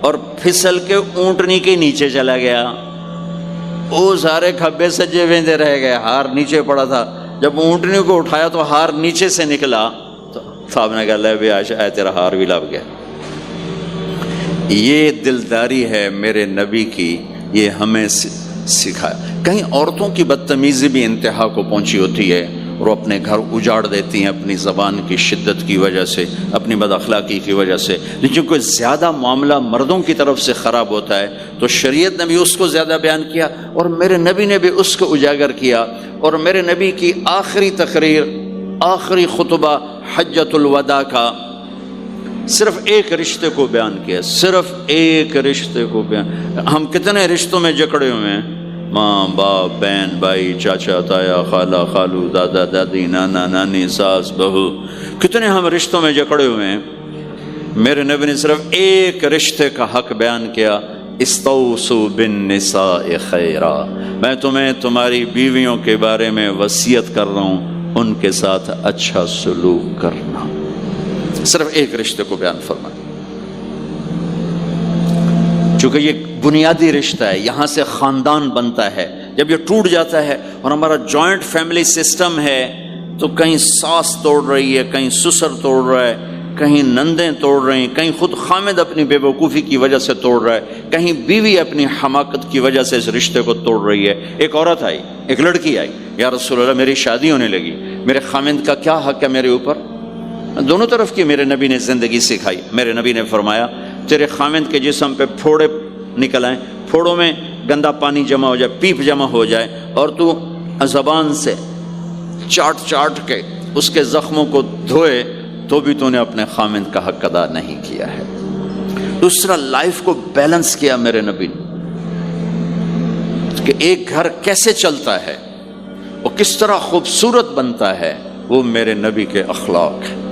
اور پھسل کے اونٹنی کے نیچے چلا گیا، وہ سارے کھبے سجے ویندے رہ گئے، ہار نیچے پڑا تھا۔ جب اونٹنی کو اٹھایا تو ہار نیچے سے نکلا، تو صاحب نے کہا لے بھی عائشہ اے تیرا ہار بھی لب گیا۔ یہ دلداری ہے میرے نبی کی، یہ ہمیں سکھایا۔ کہیں عورتوں کی بدتمیزی بھی انتہا کو پہنچی ہوتی ہے اور وہ اپنے گھر اجاڑ دیتی ہیں اپنی زبان کی شدت کی وجہ سے، اپنی بد اخلاقی کی وجہ سے، لیکن کوئی زیادہ معاملہ مردوں کی طرف سے خراب ہوتا ہے تو شریعت نے بھی اس کو زیادہ بیان کیا اور میرے نبی نے بھی اس کو اجاگر کیا۔ اور میرے نبی کی آخری تقریر، آخری خطبہ حجۃ الوداع کا، صرف ایک رشتے کو بیان کیا، صرف ایک رشتے کو بیان۔ ہم کتنے رشتوں میں جکڑے ہوئے ہیں، ماں باپ، بہن بھائی، چاچا تایا، خالہ خالو، دادا دادی، نانا نانی، ساس بہو، کتنے ہم رشتوں میں جکڑے ہوئے ہیں۔ میرے نبی نے صرف ایک رشتے کا حق بیان کیا، استوصوا بالنساء خیرا، میں تمہیں تمہاری بیویوں کے بارے میں وصیت کر رہا ہوں، ان کے ساتھ اچھا سلوک کرنا۔ صرف ایک رشتے کو بیان فرمایا، چونکہ یہ بنیادی رشتہ ہے، یہاں سے خاندان بنتا ہے۔ جب یہ ٹوٹ جاتا ہے اور ہمارا جوائنٹ فیملی سسٹم ہے تو کہیں ساس توڑ رہی ہے، کہیں سسر توڑ رہا ہے، کہیں نندیں توڑ رہی ہیں، کہیں خود خامد اپنی بے وقوفی کی وجہ سے توڑ رہا ہے، کہیں بیوی اپنی حماقت کی وجہ سے اس رشتے کو توڑ رہی ہے۔ ایک عورت آئی، ایک لڑکی آئی، یا رسول اللہ میری شادی ہونے لگی، میرے خامد کا کیا حق ہے میرے اوپر؟ دونوں طرف کی میرے نبی نے زندگی سکھائی۔ میرے نبی نے فرمایا تیرے خامد کے جسم پہ پھوڑے نکل آئیں، پھوڑوں میں گندا پانی جمع ہو جائے، پیپ جمع ہو جائے، اور تو زبان سے چاٹ چاٹ کے اس کے زخموں کو دھوئے، تو بھی تو نے اپنے خامد کا حق ادا نہیں کیا ہے۔ دوسرا، لائف کو بیلنس کیا میرے نبی نے کہ ایک گھر کیسے چلتا ہے، وہ کس طرح خوبصورت بنتا ہے، وہ میرے نبی کے اخلاق ہیں۔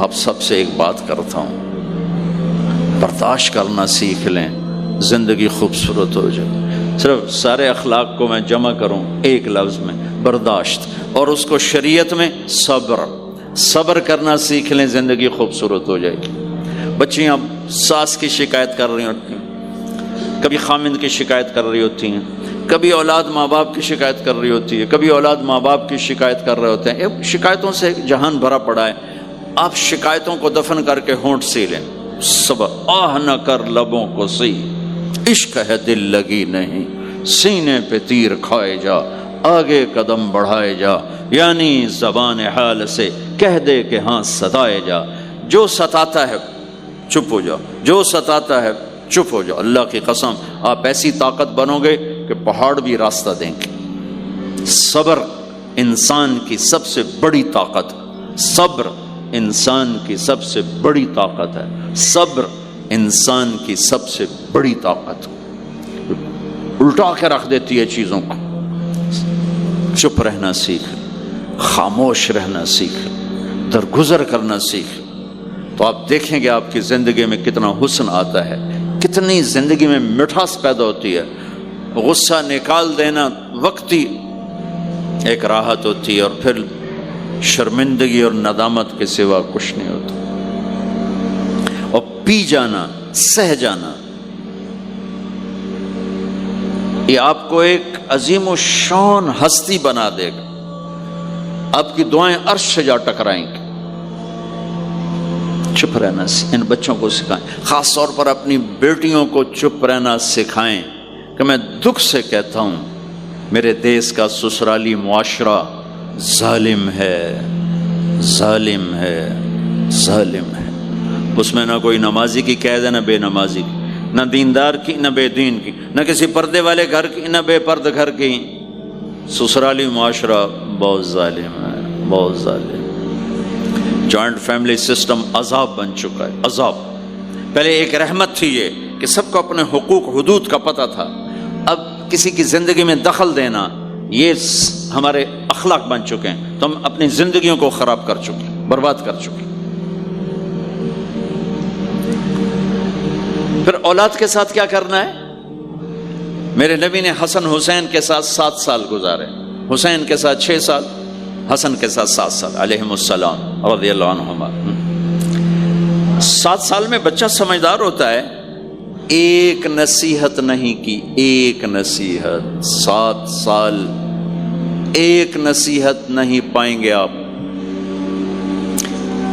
آپ سب سے ایک بات کرتا ہوں، برداشت کرنا سیکھ لیں، زندگی خوبصورت ہو جائے۔ صرف سارے اخلاق کو میں جمع کروں ایک لفظ میں، برداشت، اور اس کو شریعت میں صبر۔ صبر کرنا سیکھ لیں، زندگی خوبصورت ہو جائے گی۔ بچیاں ساس کی شکایت کر رہی ہوتی ہیں، کبھی خامند کی شکایت کر رہی ہوتی ہیں، کبھی اولاد ماں باپ کی شکایت کر رہی ہوتی ہے، کبھی اولاد ماں باپ کی شکایت کر رہے ہوتے ہیں۔ شکایتوں سے جہان بھرا پڑا ہے۔ آپ شکایتوں کو دفن کر کے ہونٹ سی لیں، صبر، آہ نہ کر لبوں کو سی، عشق ہے دل لگی نہیں، سینے پہ تیر کھائے جا، آگے قدم بڑھائے جا، یعنی زبان حال سے کہہ دے کہ ہاں ستائے جا۔ جو ستاتا ہے چپ ہو جاؤ، جو ستاتا ہے چپ ہو جاؤ۔ اللہ کی قسم آپ ایسی طاقت بنو گے کہ پہاڑ بھی راستہ دیں گے۔ صبر انسان کی سب سے بڑی طاقت، صبر انسان کی سب سے بڑی طاقت ہے، صبر انسان کی سب سے بڑی طاقت، الٹا کے رکھ دیتی ہے چیزوں کو۔ چپ رہنا سیکھ، خاموش رہنا سیکھ، درگزر کرنا سیکھ، تو آپ دیکھیں گے آپ کی زندگی میں کتنا حسن آتا ہے، کتنی زندگی میں مٹھاس پیدا ہوتی ہے۔ غصہ نکال دینا وقتی ایک راحت ہوتی ہے، اور پھر شرمندگی اور ندامت کے سوا کچھ نہیں ہوتا۔ اور پی جانا، سہ جانا، یہ آپ کو ایک عظیم و شان ہستی بنا دے گا۔ آپ کی دعائیں عرش سے جا ٹکرائیں گی۔ چپ رہنا ان بچوں کو سکھائیں، خاص طور پر اپنی بیٹیوں کو چپ رہنا سکھائیں کہ میں دکھ سے کہتا ہوں میرے دیس کا سسرالی معاشرہ ظالم ہے، ظالم ہے، ظالم ہے۔ اس میں نہ کوئی نمازی کی قید ہے، نہ بے نمازی کی، نہ دیندار کی، نہ بے دین کی، نہ کسی پردے والے گھر کی، نہ بے پرد گھر کی۔ سسرالی معاشرہ بہت ظالم ہے، بہت ظالم۔ جوائنٹ فیملی سسٹم عذاب بن چکا ہے، عذاب۔ پہلے ایک رحمت تھی یہ کہ سب کو اپنے حقوق حدود کا پتہ تھا، اب کسی کی زندگی میں دخل دینا یہ ہمارے اخلاق بن چکے ہیں، تو ہم اپنی زندگیوں کو خراب کر چکے ہیں، برباد کر چکے ہیں۔ پھر اولاد کے ساتھ کیا کرنا ہے؟ میرے نبی نے حسن حسین کے ساتھ 7 سال گزارے، حسین کے ساتھ 6 سال، حسن کے ساتھ 7 سال علیہم السلام رضی اللہ عنہما۔ 7 سال میں بچہ سمجھدار ہوتا ہے، ایک نصیحت نہیں کی، ایک نصیحت، 7 سال ایک نصیحت نہیں پائیں گے آپ۔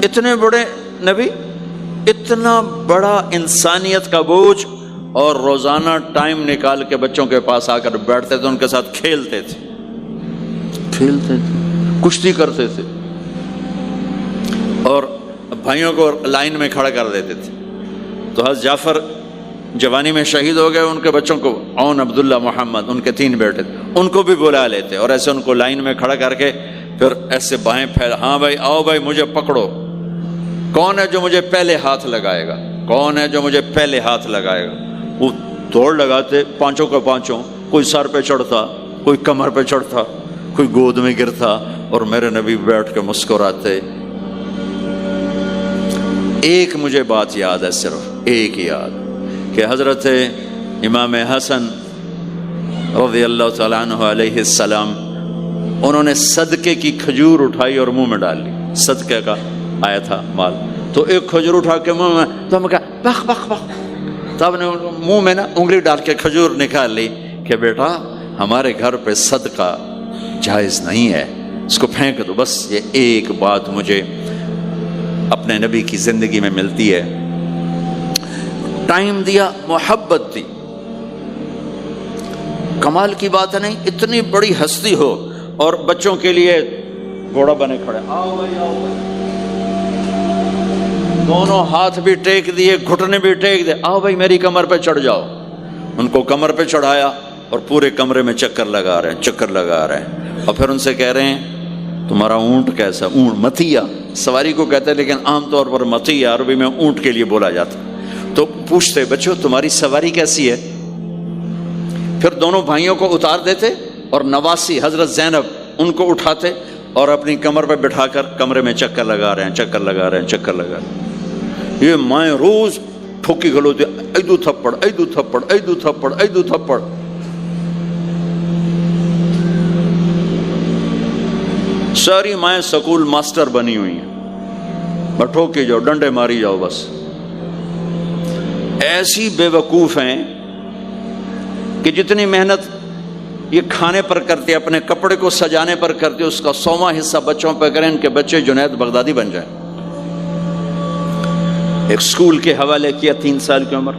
اتنے بڑے نبی، اتنا بڑا انسانیت کا بوجھ، اور روزانہ ٹائم نکال کے بچوں کے پاس آ کر بیٹھتے تھے، ان کے ساتھ کھیلتے تھے، کشتی کرتے تھے، اور بھائیوں کو لائن میں کھڑا کر دیتے تھے۔ تو حضرت جعفر جوانی میں شہید ہو گئے، ان کے بچوں کو، عون، عبداللہ، محمد، ان کے 3 بیٹے تھے، ان کو بھی بلا لیتے اور ایسے ان کو لائن میں کھڑا کر کے پھر ایسے بائیں پھیلا، ہاں بھائی آؤ بھائی مجھے پکڑو، کون ہے جو مجھے پہلے ہاتھ لگائے گا؟ کون ہے جو مجھے پہلے ہاتھ لگائے گا؟ وہ دوڑ لگاتے پانچوں کا پانچوں، کوئی سر پہ چڑھتا، کوئی کمر پہ چڑھتا، کوئی گود میں گرتا، اور میرے نبی بیٹھ کے مسکراتے۔ ایک مجھے بات یاد ہے، صرف ایک یاد، کہ حضرت امام حسن رضی اللہ تعالیٰ عنہ علیہ السلام، انہوں نے صدقے کی کھجور اٹھائی اور منہ میں ڈال لی، صدقے کا آیا تھا مال، تو ایک کھجور اٹھا کے منہ میں، تو ہم کہا بخ بخ بخ، تب نے منہ میں نا انگلی ڈال کے کھجور نکال لی کہ بیٹا ہمارے گھر پہ صدقہ جائز نہیں ہے، اس کو پھینک دو۔ بس یہ ایک بات مجھے اپنے نبی کی زندگی میں ملتی ہے، ٹائم دیا، محبت دی۔ کمال کی بات ہے نہیں، اتنی بڑی ہستی ہو اور بچوں کے لیے گھوڑا بنے کھڑے، آؤ بھائی آؤ بھائی، دونوں ہاتھ بھی ٹیک دیے، گھٹنے بھی ٹیک دیے، آؤ بھائی میری کمر پہ چڑھ جاؤ۔ ان کو کمر پہ چڑھایا اور پورے کمرے میں چکر لگا رہے ہیں، چکر لگا رہے ہیں، اور پھر ان سے کہہ رہے ہیں تمہارا اونٹ کیسا؟ اونٹ متیا سواری کو کہتے ہیں، لیکن عام طور پر متیا عربی میں اونٹ کے لیے بولا جاتا۔ تو پوچھتے بچوں تمہاری سواری کیسی ہے؟ پھر دونوں بھائیوں کو اتار دیتے اور نواسی حضرت زینب ان کو اٹھاتے اور اپنی کمر پہ بٹھا کر کمرے میں چکر لگا رہے ہیں، چکر لگا رہے ہیں، چکر لگا رہے ہیں۔ یہ مائیں روز ٹھوکی کھلوتی، ایدو تھپڑ ایدو تھپڑ ایدو تھپڑ ایدو تھپڑ۔ ساری مائیں سکول ماسٹر بنی ہوئی ہیں، بٹھو کے جاؤ، ڈنڈے ماری جاؤ، بس ایسی بے وقوف ہیں کہ جتنی محنت یہ کھانے پر کرتے، اپنے کپڑے کو سجانے پر کرتے، اس کا 100واں حصہ بچوں پہ کریں، ان کے بچے جنید بغدادی بن جائیں۔ ایک سکول کے حوالے کیا 3 سال کی عمر،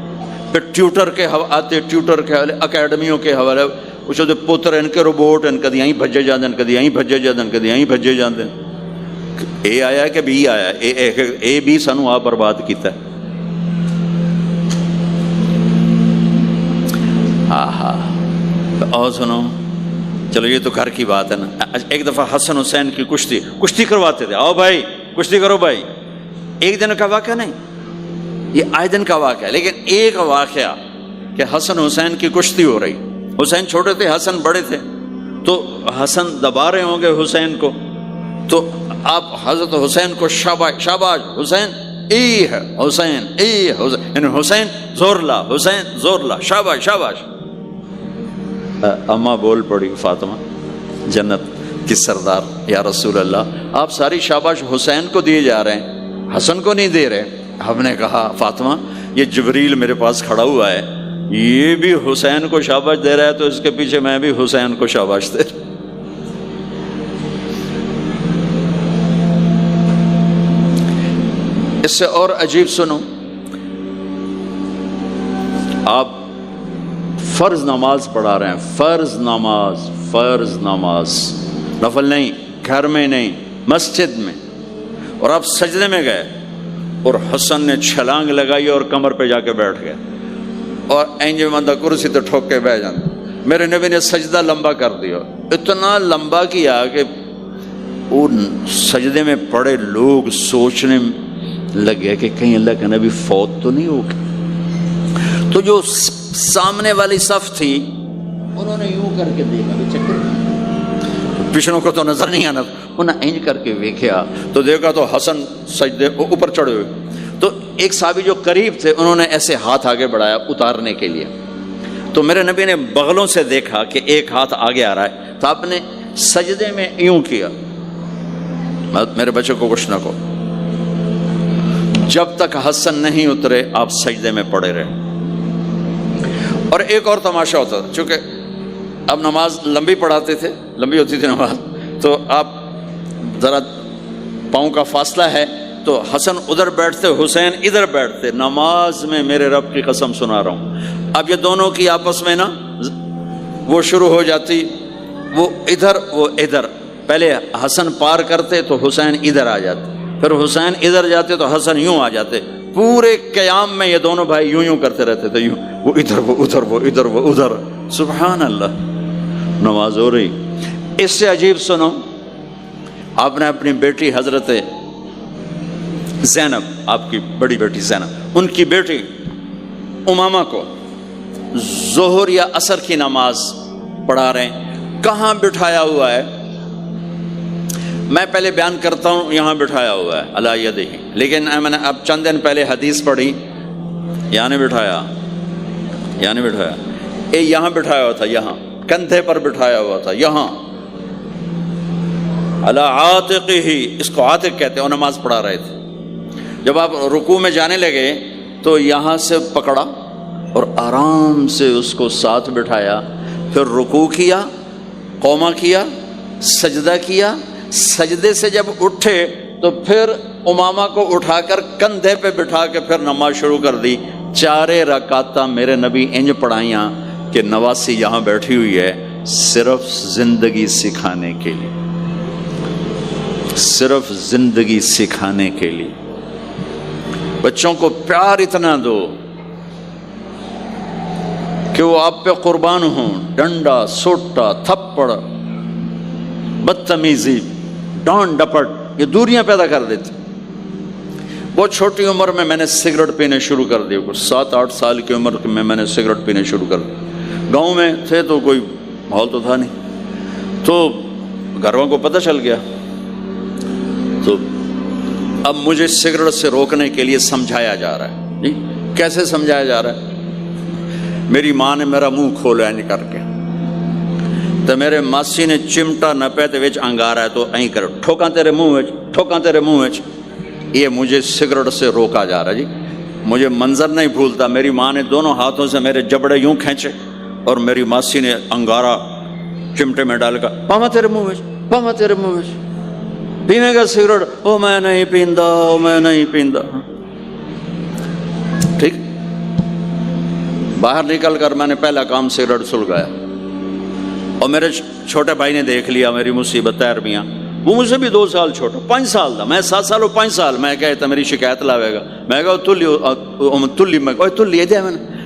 پھر ٹیوٹر کے آتے، ٹیوٹر کے حوالے، اکیڈمیوں کے حوالے، وہ پوتر ان کے روبوٹ ان کدی یہیں بھجے جاندے، کدی یہیں بھجے جاندے، کدی یہیں بھجے جاندے۔ اے آیا کہ بی آیا؟ اے بھی سانو آپ برباد کیتا ہے۔ آہا، اور سنو، چلو یہ تو گھر کی بات ہے نا۔ ایک دفعہ حسن حسین کی کشتی کرواتے تھے، آؤ بھائی کشتی کرو بھائی۔ ایک دن کا واقعہ نہیں، یہ آئے دن کا واقعہ ہے، لیکن ایک واقعہ کہ حسن حسین کی کشتی ہو رہی، حسین چھوٹے تھے، حسن بڑے تھے، تو حسن دبا رہے ہوں گے حسین کو، تو آپ حضرت حسین کو شاباش شاباش حسین، ای ہے حسین، ای حسین، یعنی حسین زور لا، حسین زور لا، شاباش شاباش۔ اماں بول پڑی، فاطمہ جنت کی سردار، یا رسول اللہ آپ ساری شاباش حسین کو دیے جا رہے ہیں، حسن کو نہیں دے رہے۔ ہم نے کہا فاطمہ یہ جبریل میرے پاس کھڑا ہوا ہے، یہ بھی حسین کو شاباش دے رہا ہے، تو اس کے پیچھے میں بھی حسین کو شاباش دے رہا۔ اس سے اور عجیب سنو، آپ فرض نماز پڑھا رہے ہیں، فرض نماز، فرض نماز، نفل نہیں، گھر میں نہیں، مسجد میں، اور آپ سجدے میں گئے اور حسن نے چھلانگ لگائی اور کمر پہ جا کے بیٹھ گئے، اور اینجے بندہ کرسی تو ٹھوک کے بیٹھ جاتا۔ میرے نبی نے سجدہ لمبا کر دیا، اتنا لمبا کیا کہ وہ سجدے میں پڑے لوگ سوچنے لگے کہ کہیں اللہ کا نبی فوت تو نہیں ہو گیا۔ تو جو سامنے والی صف تھی انہوں نے یوں کر کے دیکھا، چکر پچھلوں کو تو نظر نہیں آنا، انہوں نے اینج کر کے دیکھا تو دیکھا تو حسن سجدے اوپر چڑھے ہوئے۔ تو ایک صحابی جو قریب تھے انہوں نے ایسے ہاتھ آگے بڑھایا اتارنے کے لیے، تو میرے نبی نے بغلوں سے دیکھا کہ ایک ہاتھ آگے آ رہا ہے، تو آپ نے سجدے میں یوں کیا، میرے بچوں کو کچھ نہ کہو، جب تک حسن نہیں اترے آپ سجدے میں پڑے رہے۔ اور ایک اور تماشا ہوتا تھا، چونکہ اب نماز لمبی پڑھاتے تھے، لمبی ہوتی تھی نماز، تو آپ ذرا پاؤں کا فاصلہ ہے تو حسن ادھر بیٹھتے، حسین ادھر بیٹھتے، نماز میں میرے رب کی قسم سنا رہا ہوں۔ اب یہ دونوں کی آپس میں نا وہ شروع ہو جاتی، وہ ادھر وہ ادھر، پہلے حسن پار کرتے تو حسین ادھر آ جاتے، پھر حسین ادھر جاتے تو حسن یوں آ جاتے، پورے قیام میں یہ دونوں بھائی یوں یوں کرتے رہتے تھے، یوں، وہ ادھر وہ ادھر وہ ادھر وہ ادھر، سبحان اللہ، نماز ہو رہی۔ اس سے عجیب سنو، آپ نے اپنی بیٹی حضرت زینب آپ کی بڑی بیٹی زینب، ان کی بیٹی امامہ کو ظہر یا عصر کی نماز پڑھا رہے ہیں، کہاں بٹھایا ہوا ہے؟ میں پہلے بیان کرتا ہوں یہاں بٹھایا ہوا ہے علی یدہ، لیکن میں نے اب چند دن پہلے حدیث پڑھی، یہاں نہیں بٹھایا، یہاں نہیں بٹھایا، یہاں بٹھایا ہوا تھا، یہاں کندھے پر بٹھایا ہوا تھا، یہاں علی عاتقہ، اس کو عاتق کہتے ہیں، اور نماز پڑھا رہے تھے۔ جب آپ رکوع میں جانے لگے تو یہاں سے پکڑا اور آرام سے اس کو ساتھ بٹھایا، پھر رکوع کیا، قوما کیا، سجدہ کیا، سجدے سے جب اٹھے تو پھر امامہ کو اٹھا کر کندھے پہ بٹھا کے پھر نماز شروع کر دی۔ 4 رکعتاں میرے نبی انج پڑھائیاں کہ نواسی یہاں بیٹھی ہوئی ہے صرف زندگی سکھانے کے لیے، صرف زندگی سکھانے کے لیے۔ بچوں کو پیار اتنا دو کہ وہ آپ پہ قربان ہوں، ڈنڈا، سوٹا، تھپڑ، بدتمیزی، ڈانٹ ڈپٹ، یہ دوریاں پیدا کر دیتی۔ بہت چھوٹی عمر میں نے سگریٹ پینے شروع کر دی، کچھ 7-8 سال کی عمر میں نے سگریٹ پینے شروع کر دی۔ گاؤں میں تھے تو کوئی ماحول تو تھا نہیں، تو گھروں کو پتہ چل گیا، تو اب مجھے سگریٹ سے روکنے کے لیے سمجھایا جا رہا ہے۔ جی کیسے سمجھایا جا رہا ہے؟ میری ماں نے میرا منہ کھولا ہے کر کے، تو میرے ماسی نے چمٹا نپے تے وچ انگارا ہے تو این کرو، ٹھوکاں تیرے منہ وچ، ٹھوکاں تیرے منہ وچ۔ یہ مجھے سگریٹ سے روکا جا رہا ہے۔ جی مجھے منظر نہیں بھولتا، میری ماں نے دونوں ہاتھوں سے میرے جبڑے یوں کھینچے اور میری ماسی نے انگارا چمٹے میں ڈال کر، پاما تیرے منہ وچ، پاما تیرے منہ وچ، پینے گا سگریٹ؟ او میں نہیں پیندا، او میں نہیں پیندا۔ ٹھیک، باہر نکل کر میں نے پہلا کام سگریٹ سلگایا، اور میرے چھوٹے بھائی نے دیکھ لیا میری مصیبت تیرمیاں، وہ مجھ سے بھی 2 سال چھوٹا، 5 سال تھا، میں 7 سال اور 5 سال، میں کہتا میری شکایت لاوے گا، میں کہا تلی میں دیا،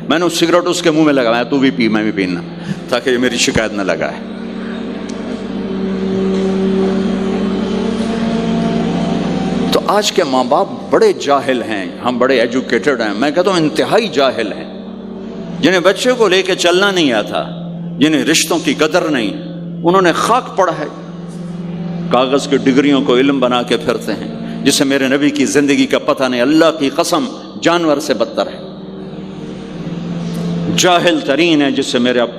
میں نے سگریٹ اس کے منہ میں لگا، تو بھی پی میں بھی پینا، تاکہ میری شکایت نہ لگائے۔ تو آج کے ماں باپ بڑے جاہل ہیں، ہم بڑے ایجوکیٹڈ ہیں، میں کہتا ہوں انتہائی جاہل ہیں، جنہیں بچے کو لے کے چلنا نہیں آتا، جنہیں رشتوں کی قدر نہیں، انہوں نے خاک پڑھا ہے، کاغذ کی ڈگریوں کو علم بنا کے پھرتے ہیں، جسے میرے نبی کی زندگی کا پتہ نہیں، اللہ کی قسم جانور سے بدتر ہے، جاہل ترین ہے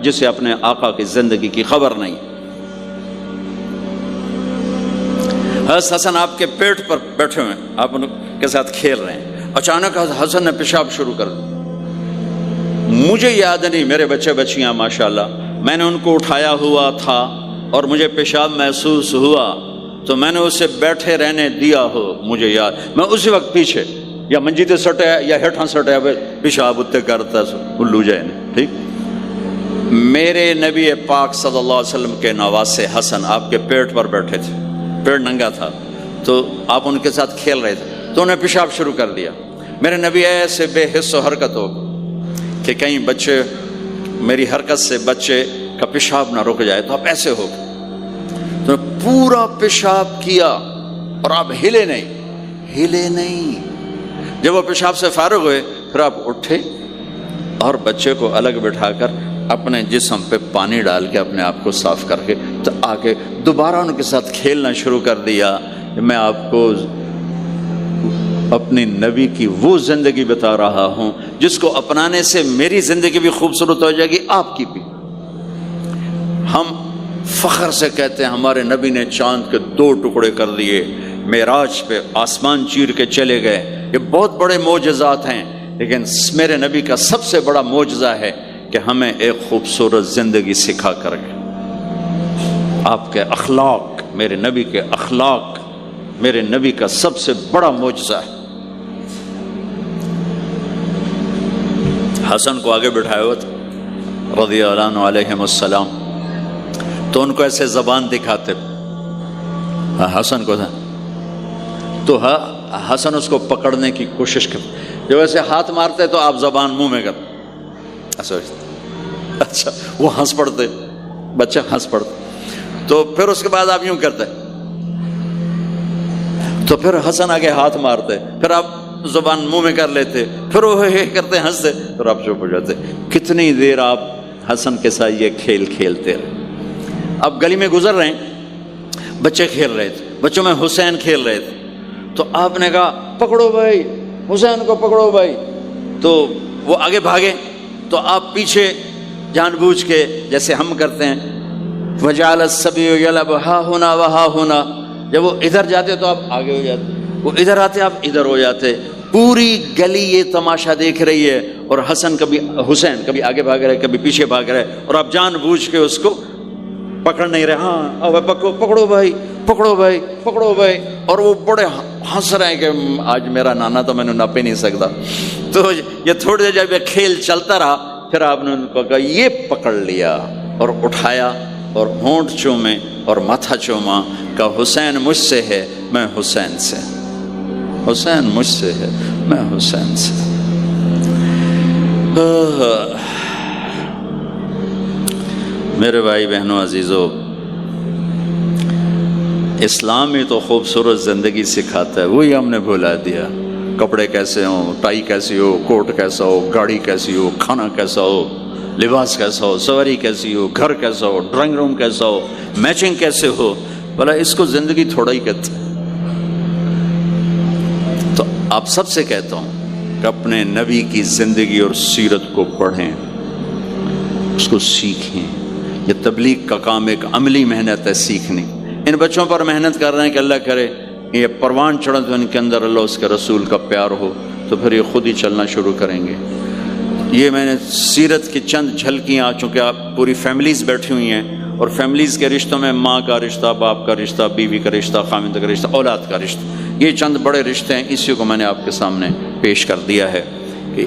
جسے اپنے آقا کی زندگی کی خبر نہیں۔ حضرت حسن آپ کے پیٹ پر بیٹھے ہوئے، آپ ان کے ساتھ کھیل رہے ہیں، اچانک حسن نے پیشاب شروع کر دیا۔ مجھے یاد نہیں، میرے بچے بچیاں ماشاءاللہ، میں نے ان کو اٹھایا ہوا تھا اور مجھے پیشاب محسوس ہوا تو میں نے اسے بیٹھے رہنے دیا ہو، مجھے یاد، میں اسی وقت پیچھے یا منجی تے سٹے یا ہیٹھاں سٹے پیشاب اتنے کرتا الو جائے نے۔ ٹھیک، میرے نبی پاک صلی اللہ علیہ وسلم کے نواسے حسن آپ کے پیٹ پر بیٹھے تھے، پیٹ ننگا تھا، تو آپ ان کے ساتھ کھیل رہے تھے تو انہیں پیشاب شروع کر دیا۔ میرے نبی ایسے بے حس و حرکت ہو کہ کہیں بچے میری حرکت سے بچے کا پیشاب نہ رک جائے، تو آپ ایسے ہو تو پورا پیشاب کیا اور آپ ہلے نہیں۔ جب وہ پیشاب سے فارغ ہوئے پھر آپ اٹھے اور بچے کو الگ بٹھا کر اپنے جسم پہ پانی ڈال کے اپنے آپ کو صاف کر کے تو آگے دوبارہ ان کے ساتھ کھیلنا شروع کر دیا۔ میں آپ کو اپنی نبی کی وہ زندگی بتا رہا ہوں جس کو اپنانے سے میری زندگی بھی خوبصورت ہو جائے گی، آپ کی بھی۔ ہم فخر سے کہتے ہیں ہمارے نبی نے چاند کے 2 ٹکڑے کر دیے، معراج پہ آسمان چیر کے چلے گئے، یہ بہت بڑے معجزات ہیں، لیکن میرے نبی کا سب سے بڑا معجزہ ہے کہ ہمیں ایک خوبصورت زندگی سکھا کر گئے۔ آپ کے اخلاق، میرے نبی کے اخلاق میرے نبی کا سب سے بڑا معجزہ ہے۔ حسن کو آگے بٹھایا ہوا تھا رضی اللہ عنہ علیہم السلام، تو ان کو ایسے زبان دکھاتے حسن کو تھا، تو حسن اس کو پکڑنے کی کوشش کرتے، جب ایسے ہاتھ مارتے تو آپ زبان منہ میں کرتے، اچھا وہ ہنس پڑتے، بچہ ہنس پڑتے، تو پھر اس کے بعد آپ یوں کرتے، تو پھر حسن آگے ہاتھ مارتے، پھر آپ زبان منہ میں کر لیتے، پھر وہ کرتے ہنستے، پھر آپ چپ ہو جاتے. کتنی دیر آپ حسن کے ساتھ یہ کھیل کھیلتے رہے. آپ گلی میں گزر رہے ہیں، بچے کھیل رہے تھے، بچوں میں حسین کھیل رہے تھے، تو آپ نے کہا پکڑو بھائی حسین کو، پکڑو بھائی. تو وہ آگے بھاگے، تو آپ پیچھے جان بوجھ کے جیسے ہم کرتے ہیں، وَجَعَلَ السَّبِيُّ يَلْعَبُ هَا هُنَا وَهَا هُنَا، جب وہ ادھر جاتے تو آپ آگے ہو جاتے، وہ ادھر آتے آپ ادھر ہو جاتے. پوری گلی یہ تماشا دیکھ رہی ہے، اور حسن حسین کبھی آگے بھاگ رہے کبھی پیچھے بھاگ رہے، اور آپ جان بوجھ کے اس کو پکڑ نہیں رہے. ہاں اب پکڑو بھائی، پکڑو بھائی، پکڑو بھائی. اور وہ بڑے ہنس رہے ہیں کہ آج میرا نانا تو میں نے نپ ہی نہیں سکتا. تو یہ تھوڑی دیر جب یہ کھیل چلتا رہا، پھر آپ نے ان کو کہا یہ پکڑ لیا اور اٹھایا اور ہونٹ چومے اور ماتھا چوما، کہ حسین مجھ سے ہے میں حسین سے، حسین مجھ سے ہے میں حسین سے. میرے بھائی بہنوں عزیزو، اسلام ہی تو خوبصورت زندگی سکھاتا ہے، وہی ہم نے بھلا دیا. کپڑے کیسے ہوں، ٹائی کیسی ہو، کوٹ کیسا ہو، گاڑی کیسی ہو، کھانا کیسا ہو، لباس کیسا ہو، سواری کیسی ہو، گھر کیسا ہو، ڈرائنگ روم کیسا ہو، میچنگ کیسے ہو، بھلا اس کو زندگی تھوڑا ہی کہتے ہیں. تو آپ سب سے کہتا ہوں کہ اپنے نبی کی زندگی اور سیرت کو پڑھیں، اس کو سیکھیں. یہ تبلیغ کا کام ایک عملی محنت ہے، سیکھنے. ان بچوں پر محنت کر رہے ہیں کہ اللہ کرے یہ پروان چڑھے تو ان کے اندر اللہ اس کے رسول کا پیار ہو، تو پھر یہ خود ہی چلنا شروع کریں گے. یہ میں نے سیرت کی چند جھلکیاں، چونکہ آپ پوری فیملیز بیٹھی ہوئی ہیں، اور فیملیز کے رشتوں میں ماں کا رشتہ، باپ کا رشتہ، بیوی کا رشتہ، خامند کا رشتہ، اولاد کا رشتہ، یہ چند بڑے رشتے ہیں. اسی کو میں نے آپ کے سامنے پیش کر دیا ہے کہ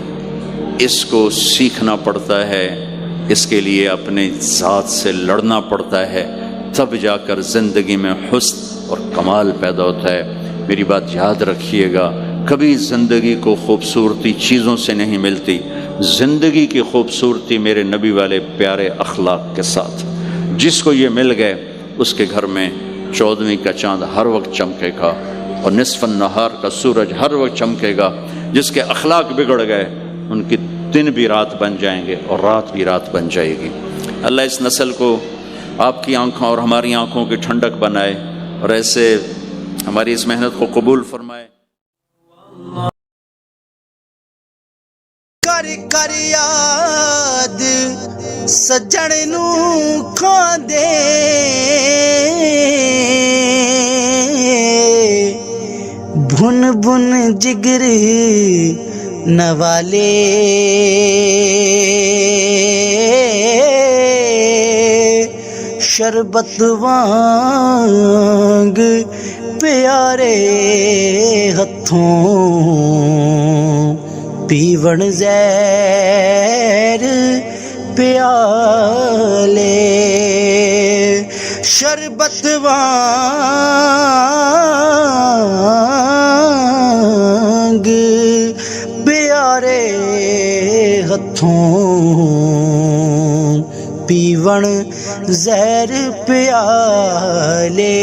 اس کو سیکھنا پڑتا ہے، اس کے لیے اپنے ذات سے لڑنا پڑتا ہے، تب جا کر زندگی میں حسن اور کمال پیدا ہوتا ہے. میری بات یاد رکھیے گا، کبھی زندگی کو خوبصورتی چیزوں سے نہیں ملتی، زندگی کی خوبصورتی میرے نبی والے پیارے اخلاق کے ساتھ. جس کو یہ مل گئے اس کے گھر میں 14ویں کا چاند ہر وقت چمکے گا، اور نصف النہار کا سورج ہر وقت چمکے گا. جس کے اخلاق بگڑ گئے ان کی دن بھی رات بن جائیں گے اور رات بھی رات بن جائے گی. اللہ اس نسل کو آپ کی آنکھوں اور ہماری آنکھوں کی ٹھنڈک بنائے، اور ایسے ہماری اس محنت کو قبول فرمائے. کر کر یاد سجن نوں کھاندے، بھن بھن جگر نوالے، شربت وانگ پیارے ہتھوں، پیون زہر پیالے، شربت وانگ پیارے ہتھوں، پیون زہر پیالے.